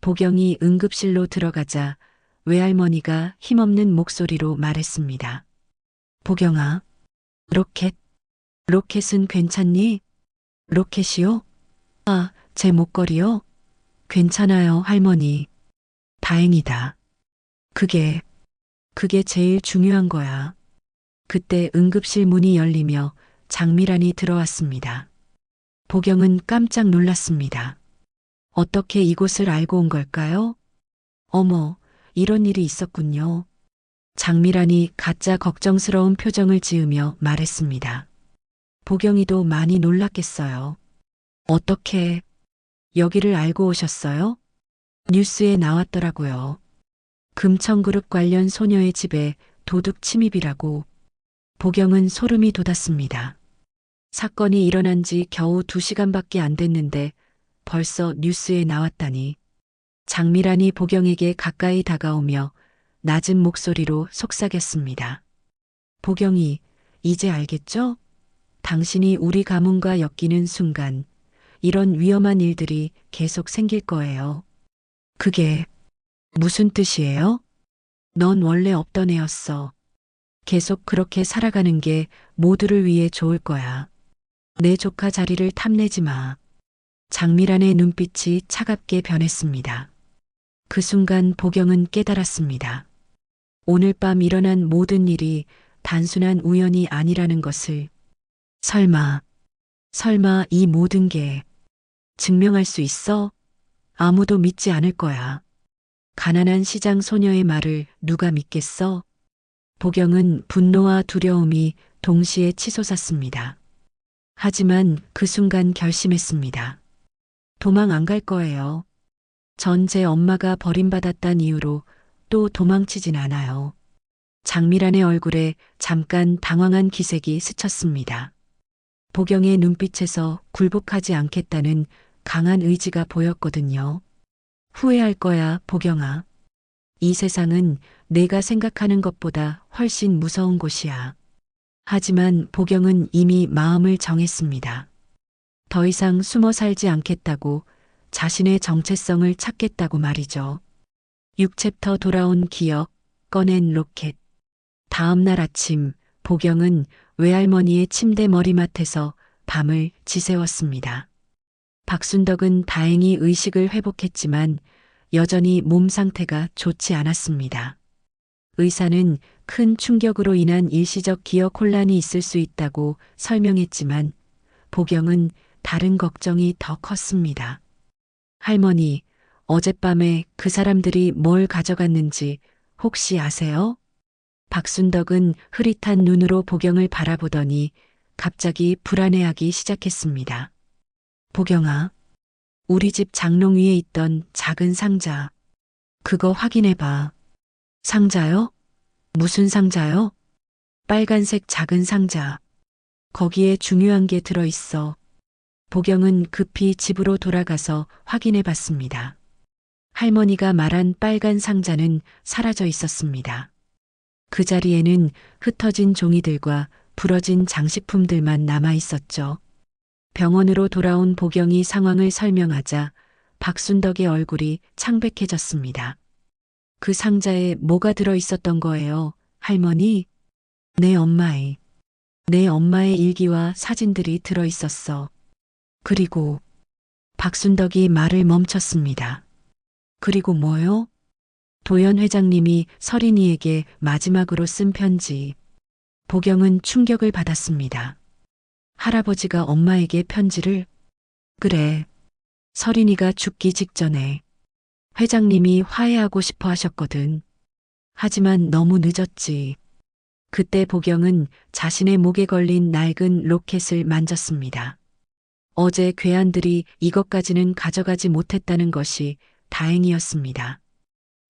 보경이 응급실로 들어가자 외할머니가 힘없는 목소리로 말했습니다. 보경아, 로켓은 괜찮니? 로켓이요? 아, 제 목걸이요? 괜찮아요, 할머니. 다행이다. 그게 제일 중요한 거야. 그때 응급실 문이 열리며 장미란이 들어왔습니다. 보경은 깜짝 놀랐습니다. 어떻게 이곳을 알고 온 걸까요? 어머, 이런 일이 있었군요. 장미란이 가짜 걱정스러운 표정을 지으며 말했습니다. 보경이도 많이 놀랐겠어요. 어떻게 여기를 알고 오셨어요? 뉴스에 나왔더라고요. 금천그룹 관련 소녀의 집에 도둑 침입이라고. 보경은 소름이 돋았습니다. 사건이 일어난 지 겨우 2시간밖에 안 됐는데 벌써 뉴스에 나왔다니. 장미란이 보경에게 가까이 다가오며 낮은 목소리로 속삭였습니다. 보경이, 이제 알겠죠? 당신이 우리 가문과 엮이는 순간 이런 위험한 일들이 계속 생길 거예요. 그게 무슨 뜻이에요? 넌 원래 없던 애였어. 계속 그렇게 살아가는 게 모두를 위해 좋을 거야. 내 조카 자리를 탐내지 마. 장미란의 눈빛이 차갑게 변했습니다. 그 순간 보경은 깨달았습니다. 오늘 밤 일어난 모든 일이 단순한 우연이 아니라는 것을. 설마 이 모든 게 증명할 수 있어? 아무도 믿지 않을 거야. 가난한 시장 소녀의 말을 누가 믿겠어? 보경은 분노와 두려움이 동시에 치솟았습니다. 하지만 그 순간 결심했습니다. 도망 안 갈 거예요. 전 제 엄마가 버림받았단 이유로 또 도망치진 않아요. 장미란의 얼굴에 잠깐 당황한 기색이 스쳤습니다. 보경의 눈빛에서 굴복하지 않겠다는 강한 의지가 보였거든요. 후회할 거야, 보경아. 이 세상은 내가 생각하는 것보다 훨씬 무서운 곳이야. 하지만 보경은 이미 마음을 정했습니다. 더 이상 숨어 살지 않겠다고, 자신의 정체성을 찾겠다고 말이죠. 6챕터 돌아온 기억, 꺼낸 로켓. 다음 날 아침, 보경은 외할머니의 침대 머리맡에서 밤을 지새웠습니다. 박순덕은 다행히 의식을 회복했지만 여전히 몸 상태가 좋지 않았습니다. 의사는 큰 충격으로 인한 일시적 기억 혼란이 있을 수 있다고 설명했지만 보경은 다른 걱정이 더 컸습니다. 할머니, 어젯밤에 그 사람들이 뭘 가져갔는지 혹시 아세요? 박순덕은 흐릿한 눈으로 보경을 바라보더니 갑자기 불안해하기 시작했습니다. 보경아, 우리 집 장롱 위에 있던 작은 상자, 그거 확인해봐. 상자요? 무슨 상자요? 빨간색 작은 상자. 거기에 중요한 게 들어있어. 보경은 급히 집으로 돌아가서 확인해 봤습니다. 할머니가 말한 빨간 상자는 사라져 있었습니다. 그 자리에는 흩어진 종이들과 부러진 장식품들만 남아 있었죠. 병원으로 돌아온 보경이 상황을 설명하자 박순덕의 얼굴이 창백해졌습니다. 그 상자에 뭐가 들어 있었던 거예요, 할머니? 내 엄마의 일기와 사진들이 들어 있었어. 그리고 박순덕이 말을 멈췄습니다. 그리고 뭐요? 도연 회장님이 서린이에게 마지막으로 쓴 편지. 보경은 충격을 받았습니다. 할아버지가 엄마에게 편지를? 그래. 서린이가 죽기 직전에 회장님이 화해하고 싶어 하셨거든. 하지만 너무 늦었지. 그때 보경은 자신의 목에 걸린 낡은 로켓을 만졌습니다. 어제 괴한들이 이것까지는 가져가지 못했다는 것이 다행이었습니다.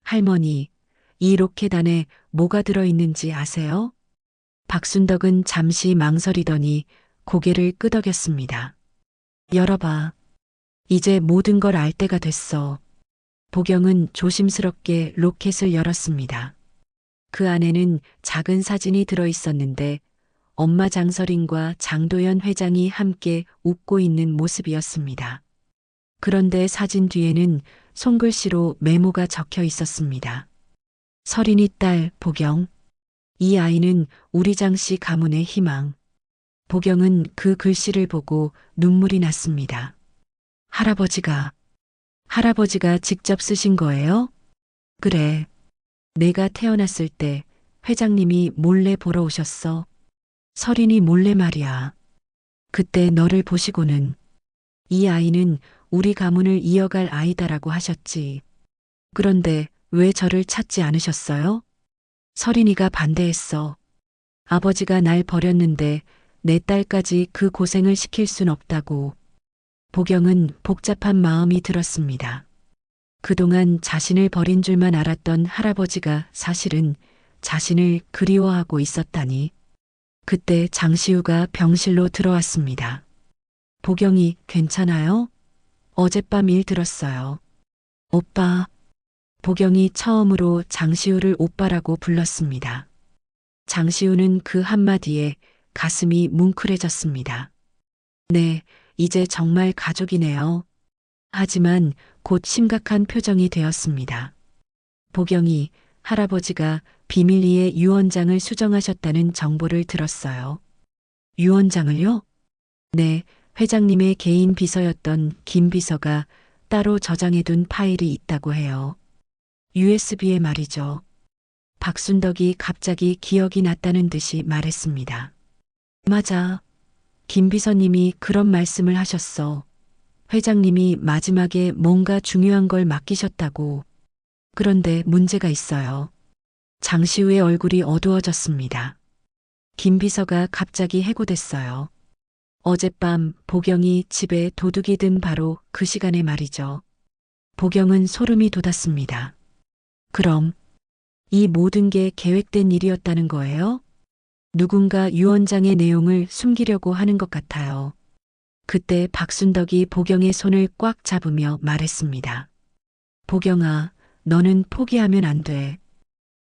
할머니, 이 로켓 안에 뭐가 들어있는지 아세요? 박순덕은 잠시 망설이더니 고개를 끄덕였습니다. 열어봐. 이제 모든 걸 알 때가 됐어. 보경은 조심스럽게 로켓을 열었습니다. 그 안에는 작은 사진이 들어있었는데 엄마 장서린과 장도연 회장이 함께 웃고 있는 모습이었습니다. 그런데 사진 뒤에는 손글씨로 메모가 적혀 있었습니다. 서린이 딸 보경. 이 아이는 우리 장씨 가문의 희망. 보경은 그 글씨를 보고 눈물이 났습니다. 할아버지가 직접 쓰신 거예요? 그래. 내가 태어났을 때 회장님이 몰래 보러 오셨어. 서린이 몰래 말이야. 그때 너를 보시고는 이 아이는 우리 가문을 이어갈 아이다라고 하셨지. 그런데 왜 저를 찾지 않으셨어요? 서린이가 반대했어. 아버지가 날 버렸는데 내 딸까지 그 고생을 시킬 순 없다고. 보경은 복잡한 마음이 들었습니다. 그동안 자신을 버린 줄만 알았던 할아버지가 사실은 자신을 그리워하고 있었다니. 그때 장시우가 병실로 들어왔습니다. 보경이 괜찮아요? 어젯밤 일 들었어요. 오빠. 보경이 처음으로 장시우를 오빠라고 불렀습니다. 장시우는 그 한마디에 가슴이 뭉클해졌습니다. 네, 이제 정말 가족이네요. 하지만 곧 심각한 표정이 되었습니다. 보경이 할아버지가 비밀리에 유언장을 수정하셨다는 정보를 들었어요. 유언장을요? 네, 회장님의 개인 비서였던 김 비서가 따로 저장해둔 파일이 있다고 해요. USB에 말이죠. 박순덕이 갑자기 기억이 났다는 듯이 말했습니다. 맞아. 김 비서님이 그런 말씀을 하셨어. 회장님이 마지막에 뭔가 중요한 걸 맡기셨다고. 그런데 문제가 있어요. 장시우의 얼굴이 어두워졌습니다. 김 비서가 갑자기 해고됐어요. 어젯밤 보경이 집에 도둑이 든 바로 그 시간에 말이죠. 보경은 소름이 돋았습니다. 그럼 이 모든 게 계획된 일이었다는 거예요? 누군가 유언장의 내용을 숨기려고 하는 것 같아요. 그때 박순덕이 보경의 손을 꽉 잡으며 말했습니다. 보경아, 너는 포기하면 안 돼.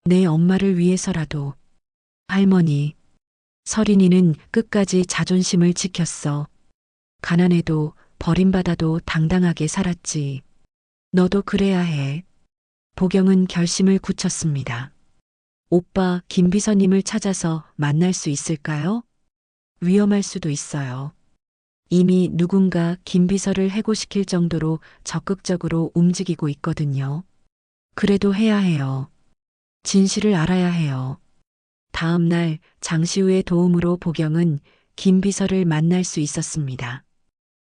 내 엄마를 위해서라도. 할머니. 서린이는 끝까지 자존심을 지켰어. 가난해도 버림받아도 당당하게 살았지. 너도 그래야 해. 보경은 결심을 굳혔습니다. 오빠 김 비서님을 찾아서 만날 수 있을까요? 위험할 수도 있어요. 이미 누군가 김 비서를 해고시킬 정도로 적극적으로 움직이고 있거든요. 그래도 해야 해요. 진실을 알아야 해요. 다음 날 장시우의 도움으로 보경은 김 비서를 만날 수 있었습니다.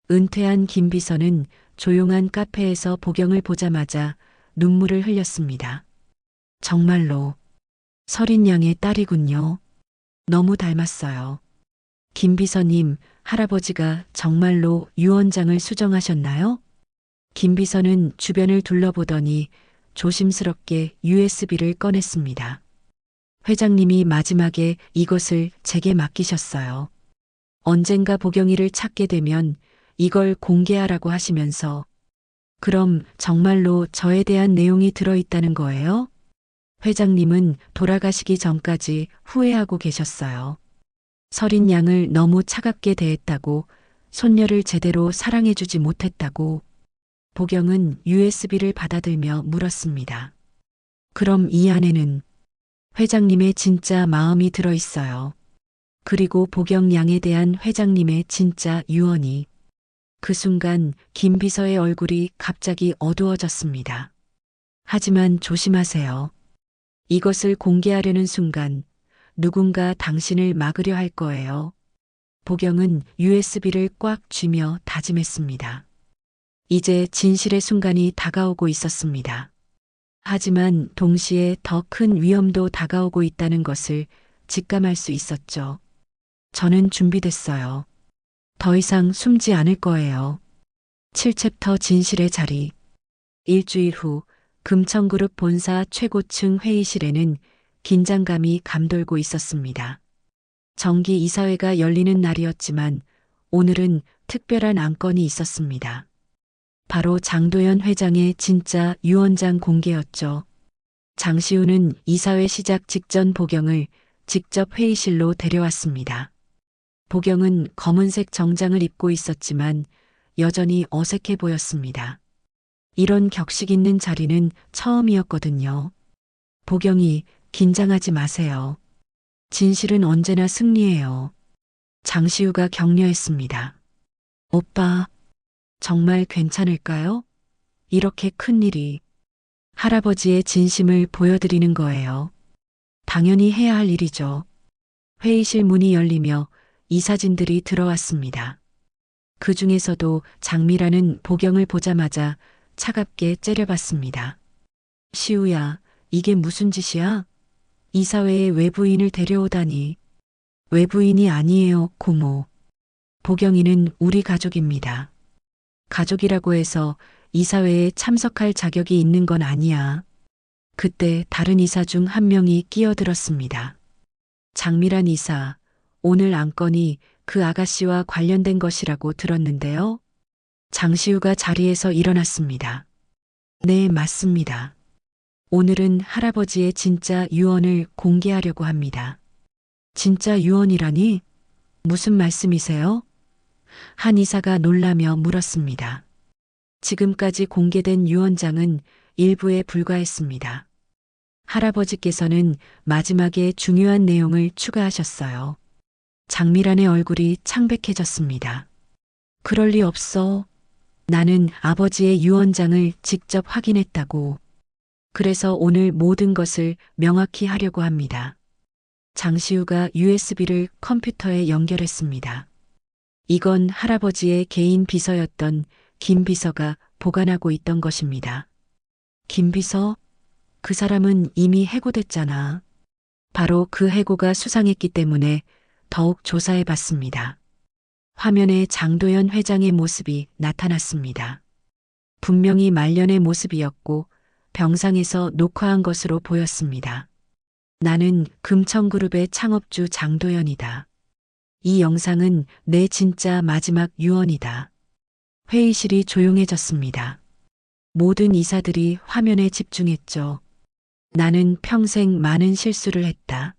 은퇴한 김 비서는 조용한 카페에서 보경을 보자마자 눈물을 흘렸습니다. 정말로 서린 양의 딸이군요. 너무 닮았어요. 김 비서님, 할아버지가 정말로 유언장을 수정하셨나요? 김 비서는 주변을 둘러보더니 조심스럽게 USB를 꺼냈습니다. 회장님이 마지막에 이것을 제게 맡기셨어요. 언젠가 보경이를 찾게 되면 이걸 공개하라고 하시면서 그럼 정말로 저에 대한 내용이 들어있다는 거예요? 회장님은 돌아가시기 전까지 후회하고 계셨어요. 서린 양을 너무 차갑게 대했다고, 손녀를 제대로 사랑해주지 못했다고. 보경은 USB를 받아들며 물었습니다. 그럼 이 안에는 회장님의 진짜 마음이 들어있어요. 그리고 보경 양에 대한 회장님의 진짜 유언이. 그 순간 김 비서의 얼굴이 갑자기 어두워졌습니다. 하지만 조심하세요. 이것을 공개하려는 순간 누군가 당신을 막으려 할 거예요. 보경은 USB를 꽉 쥐며 다짐했습니다. 이제 진실의 순간이 다가오고 있었습니다. 하지만 동시에 더 큰 위험도 다가오고 있다는 것을 직감할 수 있었죠. 저는 준비됐어요. 더 이상 숨지 않을 거예요. 7챕터 진실의 자리. 일주일 후 금천그룹 본사 최고층 회의실에는 긴장감이 감돌고 있었습니다. 정기 이사회가 열리는 날이었지만 오늘은 특별한 안건이 있었습니다. 바로 장도연 회장의 진짜 유언장 공개였죠. 장시우는 이사회 시작 직전 보경을 직접 회의실로 데려왔습니다. 보경은 검은색 정장을 입고 있었지만 여전히 어색해 보였습니다. 이런 격식 있는 자리는 처음이었거든요. 보경이 긴장하지 마세요. 진실은 언제나 승리해요. 장시우가 격려했습니다. 오빠, 정말 괜찮을까요? 이렇게 큰일이. 할아버지의 진심을 보여드리는 거예요. 당연히 해야 할 일이죠. 회의실 문이 열리며 이사진들이 들어왔습니다. 그 중에서도 장미라는 보경을 보자마자 차갑게 째려봤습니다. 시우야, 이게 무슨 짓이야? 이사회에 외부인을 데려오다니. 외부인이 아니에요, 고모. 보경이는 우리 가족입니다. 가족이라고 해서 이사회에 참석할 자격이 있는 건 아니야. 그때 다른 이사 중 한 명이 끼어들었습니다. 장미란 이사, 오늘 안건이 그 아가씨와 관련된 것이라고 들었는데요. 장시우가 자리에서 일어났습니다. 네, 맞습니다. 오늘은 할아버지의 진짜 유언을 공개하려고 합니다. 진짜 유언이라니? 무슨 말씀이세요? 한 이사가 놀라며 물었습니다. 지금까지 공개된 유언장은 일부에 불과했습니다. 할아버지께서는 마지막에 중요한 내용을 추가하셨어요. 장미란의 얼굴이 창백해졌습니다. 그럴 리 없어. 나는 아버지의 유언장을 직접 확인했다고. 그래서 오늘 모든 것을 명확히 하려고 합니다. 장시우가 USB를 컴퓨터에 연결했습니다. 이건 할아버지의 개인 비서였던 김 비서가 보관하고 있던 것입니다. 김 비서? 그 사람은 이미 해고됐잖아. 바로 그 해고가 수상했기 때문에 더욱 조사해 봤습니다. 화면에 장도연 회장의 모습이 나타났습니다. 분명히 말년의 모습이었고 병상에서 녹화한 것으로 보였습니다. 나는 금천그룹의 창업주 장도연이다. 이 영상은 내 진짜 마지막 유언이다. 회의실이 조용해졌습니다. 모든 이사들이 화면에 집중했죠. 나는 평생 많은 실수를 했다.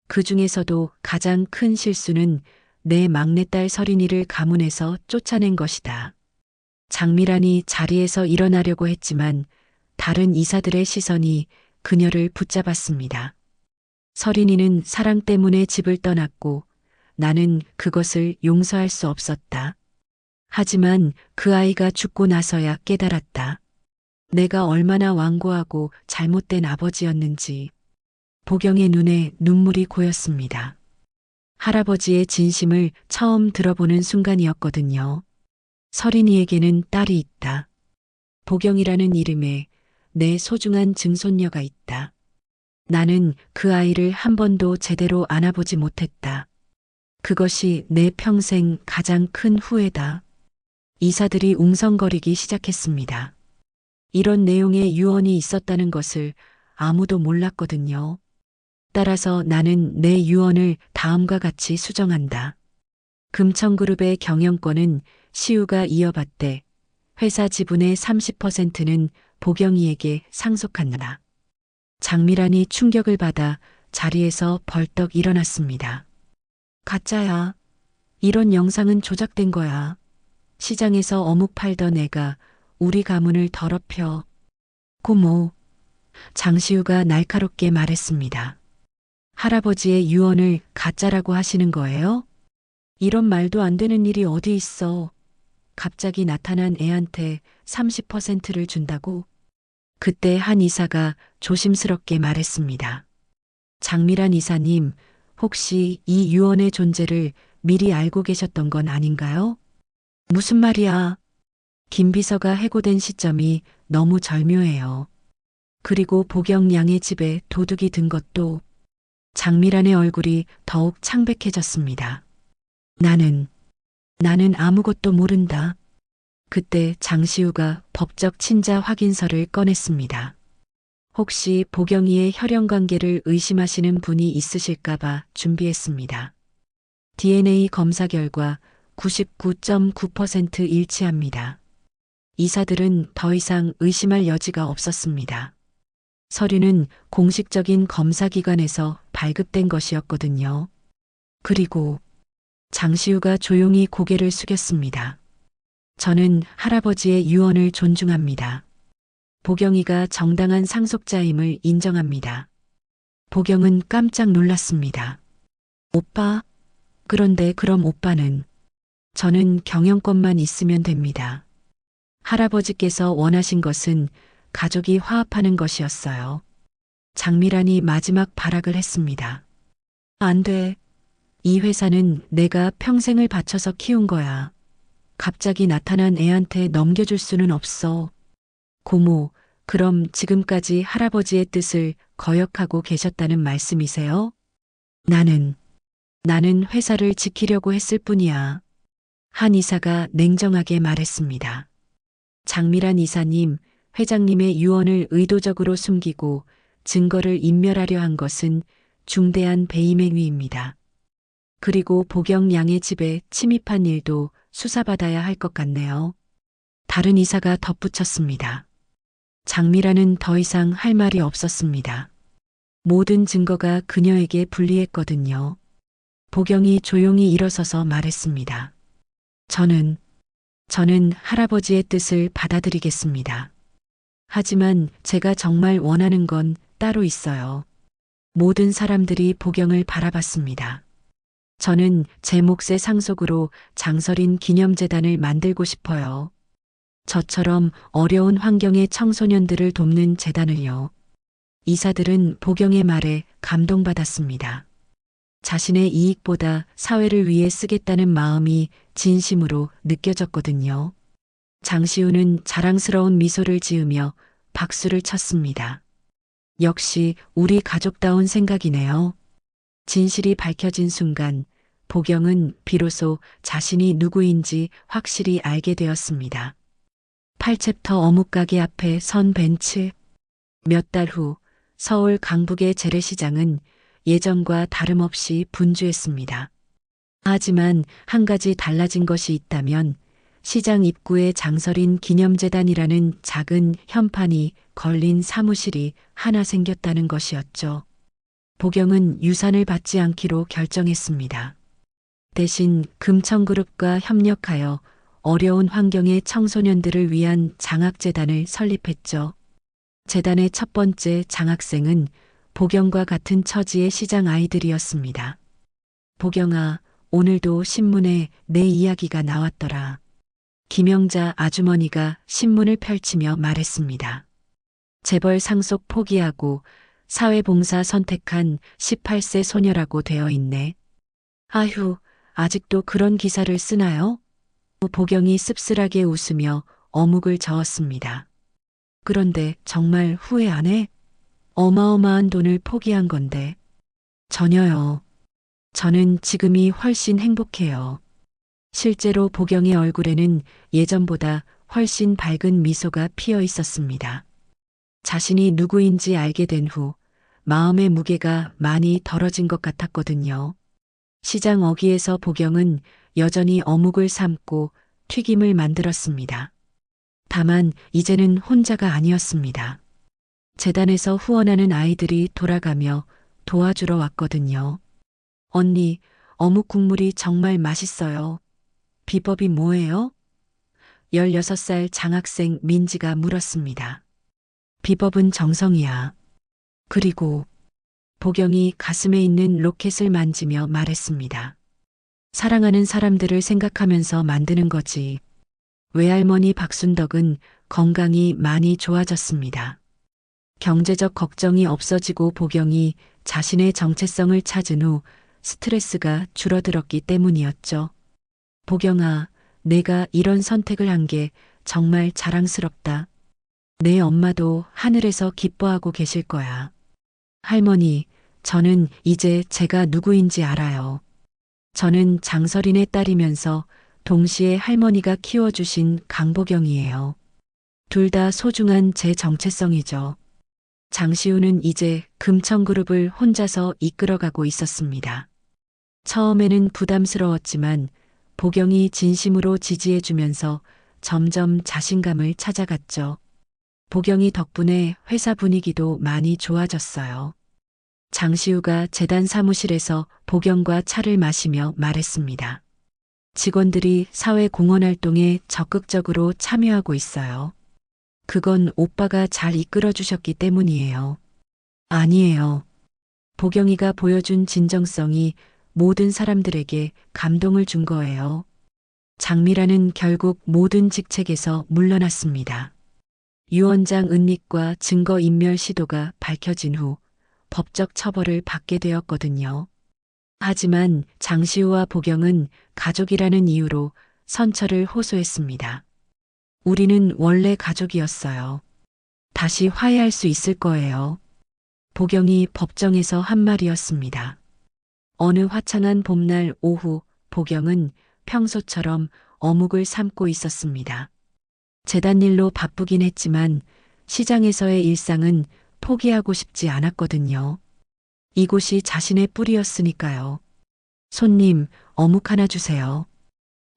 그 중에서도 가장 큰 실수는 내 막내딸 서린이를 가문에서 쫓아낸 것이다. 장미란이 자리에서 일어나려고 했지만 다른 이사들의 시선이 그녀를 붙잡았습니다. 서린이는 사랑 때문에 집을 떠났고 나는 그것을 용서할 수 없었다. 하지만 그 아이가 죽고 나서야 깨달았다. 내가 얼마나 완고하고 잘못된 아버지였는지. 보경의 눈에 눈물이 고였습니다. 할아버지의 진심을 처음 들어보는 순간이었거든요. 서린이에게는 딸이 있다. 보경이라는 이름에 내 소중한 증손녀가 있다. 나는 그 아이를 한 번도 제대로 안아보지 못했다. 그것이 내 평생 가장 큰 후회다. 이사들이 웅성거리기 시작했습니다. 이런 내용의 유언이 있었다는 것을 아무도 몰랐거든요. 따라서 나는 내 유언을 다음과 같이 수정한다. 금천그룹의 경영권은 시우가 이어받되 회사 지분의 30%는 보경이에게 상속한다. 장미란이 충격을 받아 자리에서 벌떡 일어났습니다. 가짜야. 이런 영상은 조작된 거야. 시장에서 어묵 팔던 애가 우리 가문을 더럽혀. 고모. 장시우가 날카롭게 말했습니다. 할아버지의 유언을 가짜라고 하시는 거예요? 이런 말도 안 되는 일이 어디 있어. 갑자기 나타난 애한테 30%를 준다고? 그때 한 이사가 조심스럽게 말했습니다. 장미란 이사님, 혹시 이 유언의 존재를 미리 알고 계셨던 건 아닌가요? 무슨 말이야? 김 비서가 해고된 시점이 너무 절묘해요. 그리고 보경 양의 집에 도둑이 든 것도. 장미란의 얼굴이 더욱 창백해졌습니다. 나는 아무것도 모른다. 그때 장시우가 법적 친자 확인서를 꺼냈습니다. 혹시 보경이의 혈연 관계를 의심하시는 분이 있으실까봐 준비했습니다. DNA 검사 결과 99.9% 일치합니다. 이사들은 더 이상 의심할 여지가 없었습니다. 서류는 공식적인 검사기관에서 발급된 것이었거든요. 그리고 장시우가 조용히 고개를 숙였습니다. 저는 할아버지의 유언을 존중합니다. 보경이가 정당한 상속자임을 인정합니다. 보경은 깜짝 놀랐습니다. 오빠? 그런데 그럼 오빠는? 저는 경영권만 있으면 됩니다. 할아버지께서 원하신 것은 가족이 화합하는 것이었어요. 장미란이 마지막 발악을 했습니다. 안 돼. 이 회사는 내가 평생을 바쳐서 키운 거야. 갑자기 나타난 애한테 넘겨줄 수는 없어. 고모, 그럼 지금까지 할아버지의 뜻을 거역하고 계셨다는 말씀이세요? 나는 회사를 지키려고 했을 뿐이야. 한 이사가 냉정하게 말했습니다. 장미란 이사님, 회장님의 유언을 의도적으로 숨기고 증거를 인멸하려 한 것은 중대한 배임 행위입니다. 그리고 보경 양의 집에 침입한 일도 수사받아야 할 것 같네요. 다른 이사가 덧붙였습니다. 장미라는 더 이상 할 말이 없었습니다. 모든 증거가 그녀에게 불리했거든요. 보경이 조용히 일어서서 말했습니다. 저는 할아버지의 뜻을 받아들이겠습니다. 하지만 제가 정말 원하는 건 따로 있어요. 모든 사람들이 보경을 바라봤습니다. 저는 제 몫의 상속으로 장서린 기념재단을 만들고 싶어요. 저처럼 어려운 환경의 청소년들을 돕는 재단을요. 이사들은 보경의 말에 감동받았습니다. 자신의 이익보다 사회를 위해 쓰겠다는 마음이 진심으로 느껴졌거든요. 장시우는 자랑스러운 미소를 지으며 박수를 쳤습니다. 역시 우리 가족다운 생각이네요. 진실이 밝혀진 순간 보경은 비로소 자신이 누구인지 확실히 알게 되었습니다. 8챕터 어묵가게 앞에 선 벤츠. 몇 달 후 서울 강북의 재래시장은 예전과 다름없이 분주했습니다. 하지만 한 가지 달라진 것이 있다면 시장 입구에 장서린 기념재단이라는 작은 현판이 걸린 사무실이 하나 생겼다는 것이었죠. 보경은 유산을 받지 않기로 결정했습니다. 대신 금천그룹과 협력하여 어려운 환경의 청소년들을 위한 장학재단을 설립했죠. 재단의 첫 번째 장학생은 보경과 같은 처지의 시장 아이들이었습니다. 보경아, 오늘도 신문에 내 이야기가 나왔더라. 김영자 아주머니가 신문을 펼치며 말했습니다. 재벌 상속 포기하고 사회봉사 선택한 18세 소녀라고 되어 있네. 아휴, 아직도 그런 기사를 쓰나요? 보경이 씁쓸하게 웃으며 어묵을 저었습니다. 그런데 정말 후회 안 해? 어마어마한 돈을 포기한 건데. 전혀요. 저는 지금이 훨씬 행복해요. 실제로 보경의 얼굴에는 예전보다 훨씬 밝은 미소가 피어 있었습니다. 자신이 누구인지 알게 된 후 마음의 무게가 많이 덜어진 것 같았거든요. 시장 어귀에서 보경은 여전히 어묵을 삶고 튀김을 만들었습니다. 다만 이제는 혼자가 아니었습니다. 재단에서 후원하는 아이들이 돌아가며 도와주러 왔거든요. 언니, 어묵 국물이 정말 맛있어요. 비법이 뭐예요? 16살 장학생 민지가 물었습니다. 비법은 정성이야. 그리고 보경이 가슴에 있는 로켓을 만지며 말했습니다. 사랑하는 사람들을 생각하면서 만드는 거지. 외할머니 박순덕은 건강이 많이 좋아졌습니다. 경제적 걱정이 없어지고 보경이 자신의 정체성을 찾은 후 스트레스가 줄어들었기 때문이었죠. 보경아, 내가 이런 선택을 한 게 정말 자랑스럽다. 내 엄마도 하늘에서 기뻐하고 계실 거야. 할머니, 저는 이제 제가 누구인지 알아요. 저는 장서린의 딸이면서 동시에 할머니가 키워주신 강보경이에요. 둘 다 소중한 제 정체성이죠. 장시우는 이제 금천그룹을 혼자서 이끌어가고 있었습니다. 처음에는 부담스러웠지만 보경이 진심으로 지지해주면서 점점 자신감을 찾아갔죠. 보경이 덕분에 회사 분위기도 많이 좋아졌어요. 장시우가 재단 사무실에서 보경과 차를 마시며 말했습니다. 직원들이 사회 공헌 활동에 적극적으로 참여하고 있어요. 그건 오빠가 잘 이끌어 주셨기 때문이에요. 아니에요. 보경이가 보여준 진정성이 모든 사람들에게 감동을 준 거예요. 장미라는 결국 모든 직책에서 물러났습니다. 유언장 은닉과 증거 인멸 시도가 밝혀진 후 법적 처벌을 받게 되었거든요. 하지만 장시우와 보경은 가족이라는 이유로 선처를 호소했습니다. 우리는 원래 가족이었어요. 다시 화해할 수 있을 거예요. 보경이 법정에서 한 말이었습니다. 어느 화창한 봄날 오후 보경은 평소처럼 어묵을 삶고 있었습니다. 재단일로 바쁘긴 했지만 시장에서의 일상은 포기하고 싶지 않았거든요. 이곳이 자신의 뿌리였으니까요. 손님, 어묵 하나 주세요.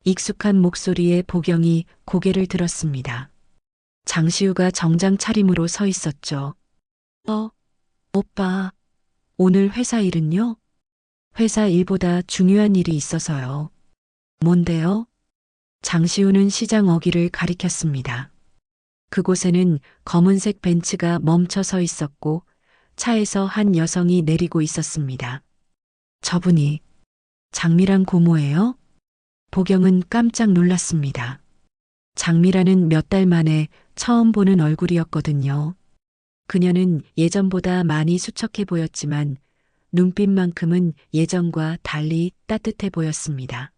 익숙한 목소리에 보경이 고개를 들었습니다. 장시우가 정장 차림으로 서 있었죠. 오빠, 오늘 회사 일은요? 회사 일보다 중요한 일이 있어서요. 뭔데요? 장시우는 시장 어귀를 가리켰습니다. 그곳에는 검은색 벤츠가 멈춰 서 있었고 차에서 한 여성이 내리고 있었습니다. 저분이 장미란 고모예요? 보경은 깜짝 놀랐습니다. 장미라는 몇 달 만에 처음 보는 얼굴이었거든요. 그녀는 예전보다 많이 수척해 보였지만 눈빛만큼은 예전과 달리 따뜻해 보였습니다.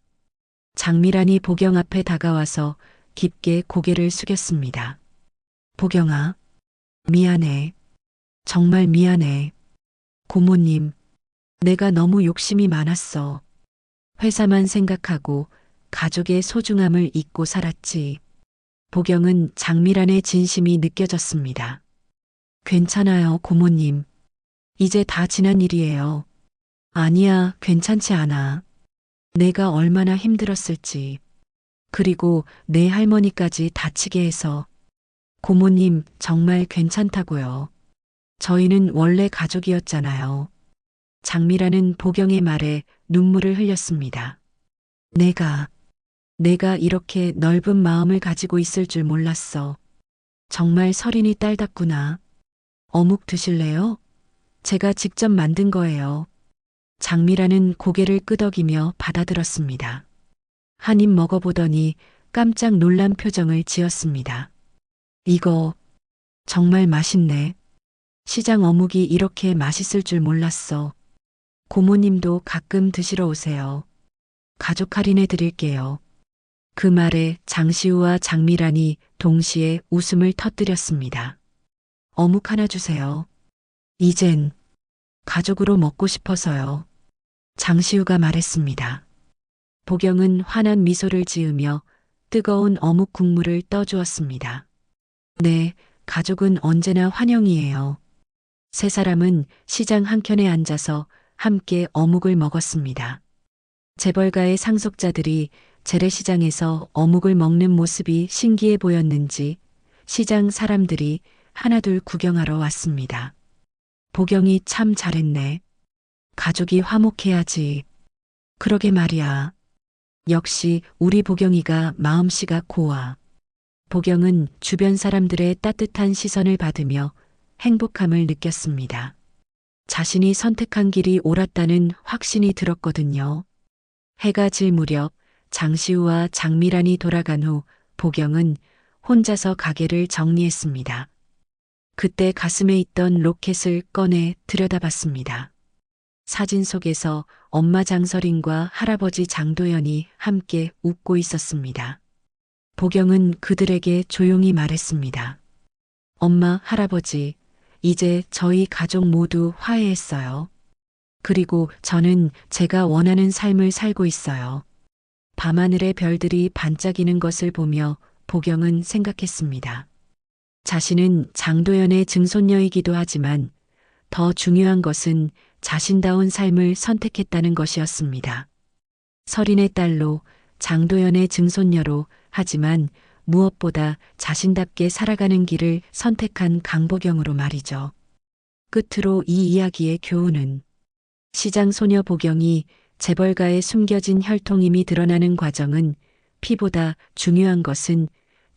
장미란이 보경 앞에 다가와서 깊게 고개를 숙였습니다. 보경아, 미안해. 정말 미안해. 고모님, 내가 너무 욕심이 많았어. 회사만 생각하고 가족의 소중함을 잊고 살았지. 보경은 장미란의 진심이 느껴졌습니다. 괜찮아요, 고모님. 이제 다 지난 일이에요. 아니야, 괜찮지 않아. 내가 얼마나 힘들었을지. 그리고 내 할머니까지 다치게 해서. 고모님, 정말 괜찮다고요. 저희는 원래 가족이었잖아요. 장미라는 보경의 말에 눈물을 흘렸습니다. 내가 이렇게 넓은 마음을 가지고 있을 줄 몰랐어. 정말 설인이 딸답구나. 어묵 드실래요? 제가 직접 만든 거예요. 장미라는 고개를 끄덕이며 받아들었습니다. 한 입 먹어보더니 깜짝 놀란 표정을 지었습니다. 이거 정말 맛있네. 시장 어묵이 이렇게 맛있을 줄 몰랐어. 고모님도 가끔 드시러 오세요. 가족 할인해 드릴게요. 그 말에 장시우와 장미란이 동시에 웃음을 터뜨렸습니다. 어묵 하나 주세요. 이젠 가족으로 먹고 싶어서요. 장시우가 말했습니다. 보경은 환한 미소를 지으며 뜨거운 어묵 국물을 떠주었습니다. 네, 가족은 언제나 환영이에요. 세 사람은 시장 한켠에 앉아서 함께 어묵을 먹었습니다. 재벌가의 상속자들이 재래시장에서 어묵을 먹는 모습이 신기해 보였는지 시장 사람들이 하나둘 구경하러 왔습니다. 보경이 참 잘했네. 가족이 화목해야지. 그러게 말이야. 역시 우리 보경이가 마음씨가 고와. 보경은 주변 사람들의 따뜻한 시선을 받으며 행복함을 느꼈습니다. 자신이 선택한 길이 옳았다는 확신이 들었거든요. 해가 질 무렵 장시우와 장미란이 돌아간 후 보경은 혼자서 가게를 정리했습니다. 그때 가슴에 있던 로켓을 꺼내 들여다봤습니다. 사진 속에서 엄마 장서린과 할아버지 장도연이 함께 웃고 있었습니다. 보경은 그들에게 조용히 말했습니다. 엄마, 할아버지, 이제 저희 가족 모두 화해했어요. 그리고 저는 제가 원하는 삶을 살고 있어요. 밤하늘의 별들이 반짝이는 것을 보며 보경은 생각했습니다. 자신은 장도연의 증손녀이기도 하지만 더 중요한 것은 자신다운 삶을 선택했다는 것이었습니다. 설인의 딸로 장도연의 증손녀로 하지만 무엇보다 자신답게 살아가는 길을 선택한 강보경으로 말이죠. 끝으로 이 이야기의 교훈은 시장 소녀 보경이 재벌가에 숨겨진 혈통임이 드러나는 과정은 피보다 중요한 것은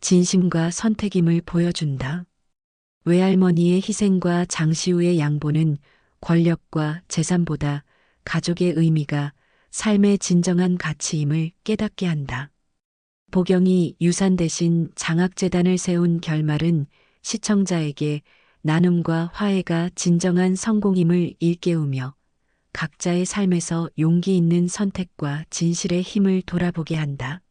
진심과 선택임을 보여준다. 외할머니의 희생과 장시우의 양보는 권력과 재산보다 가족의 의미가 삶의 진정한 가치임을 깨닫게 한다. 보경이 유산 대신 장학재단을 세운 결말은 시청자에게 나눔과 화해가 진정한 성공임을 일깨우며 각자의 삶에서 용기 있는 선택과 진실의 힘을 돌아보게 한다.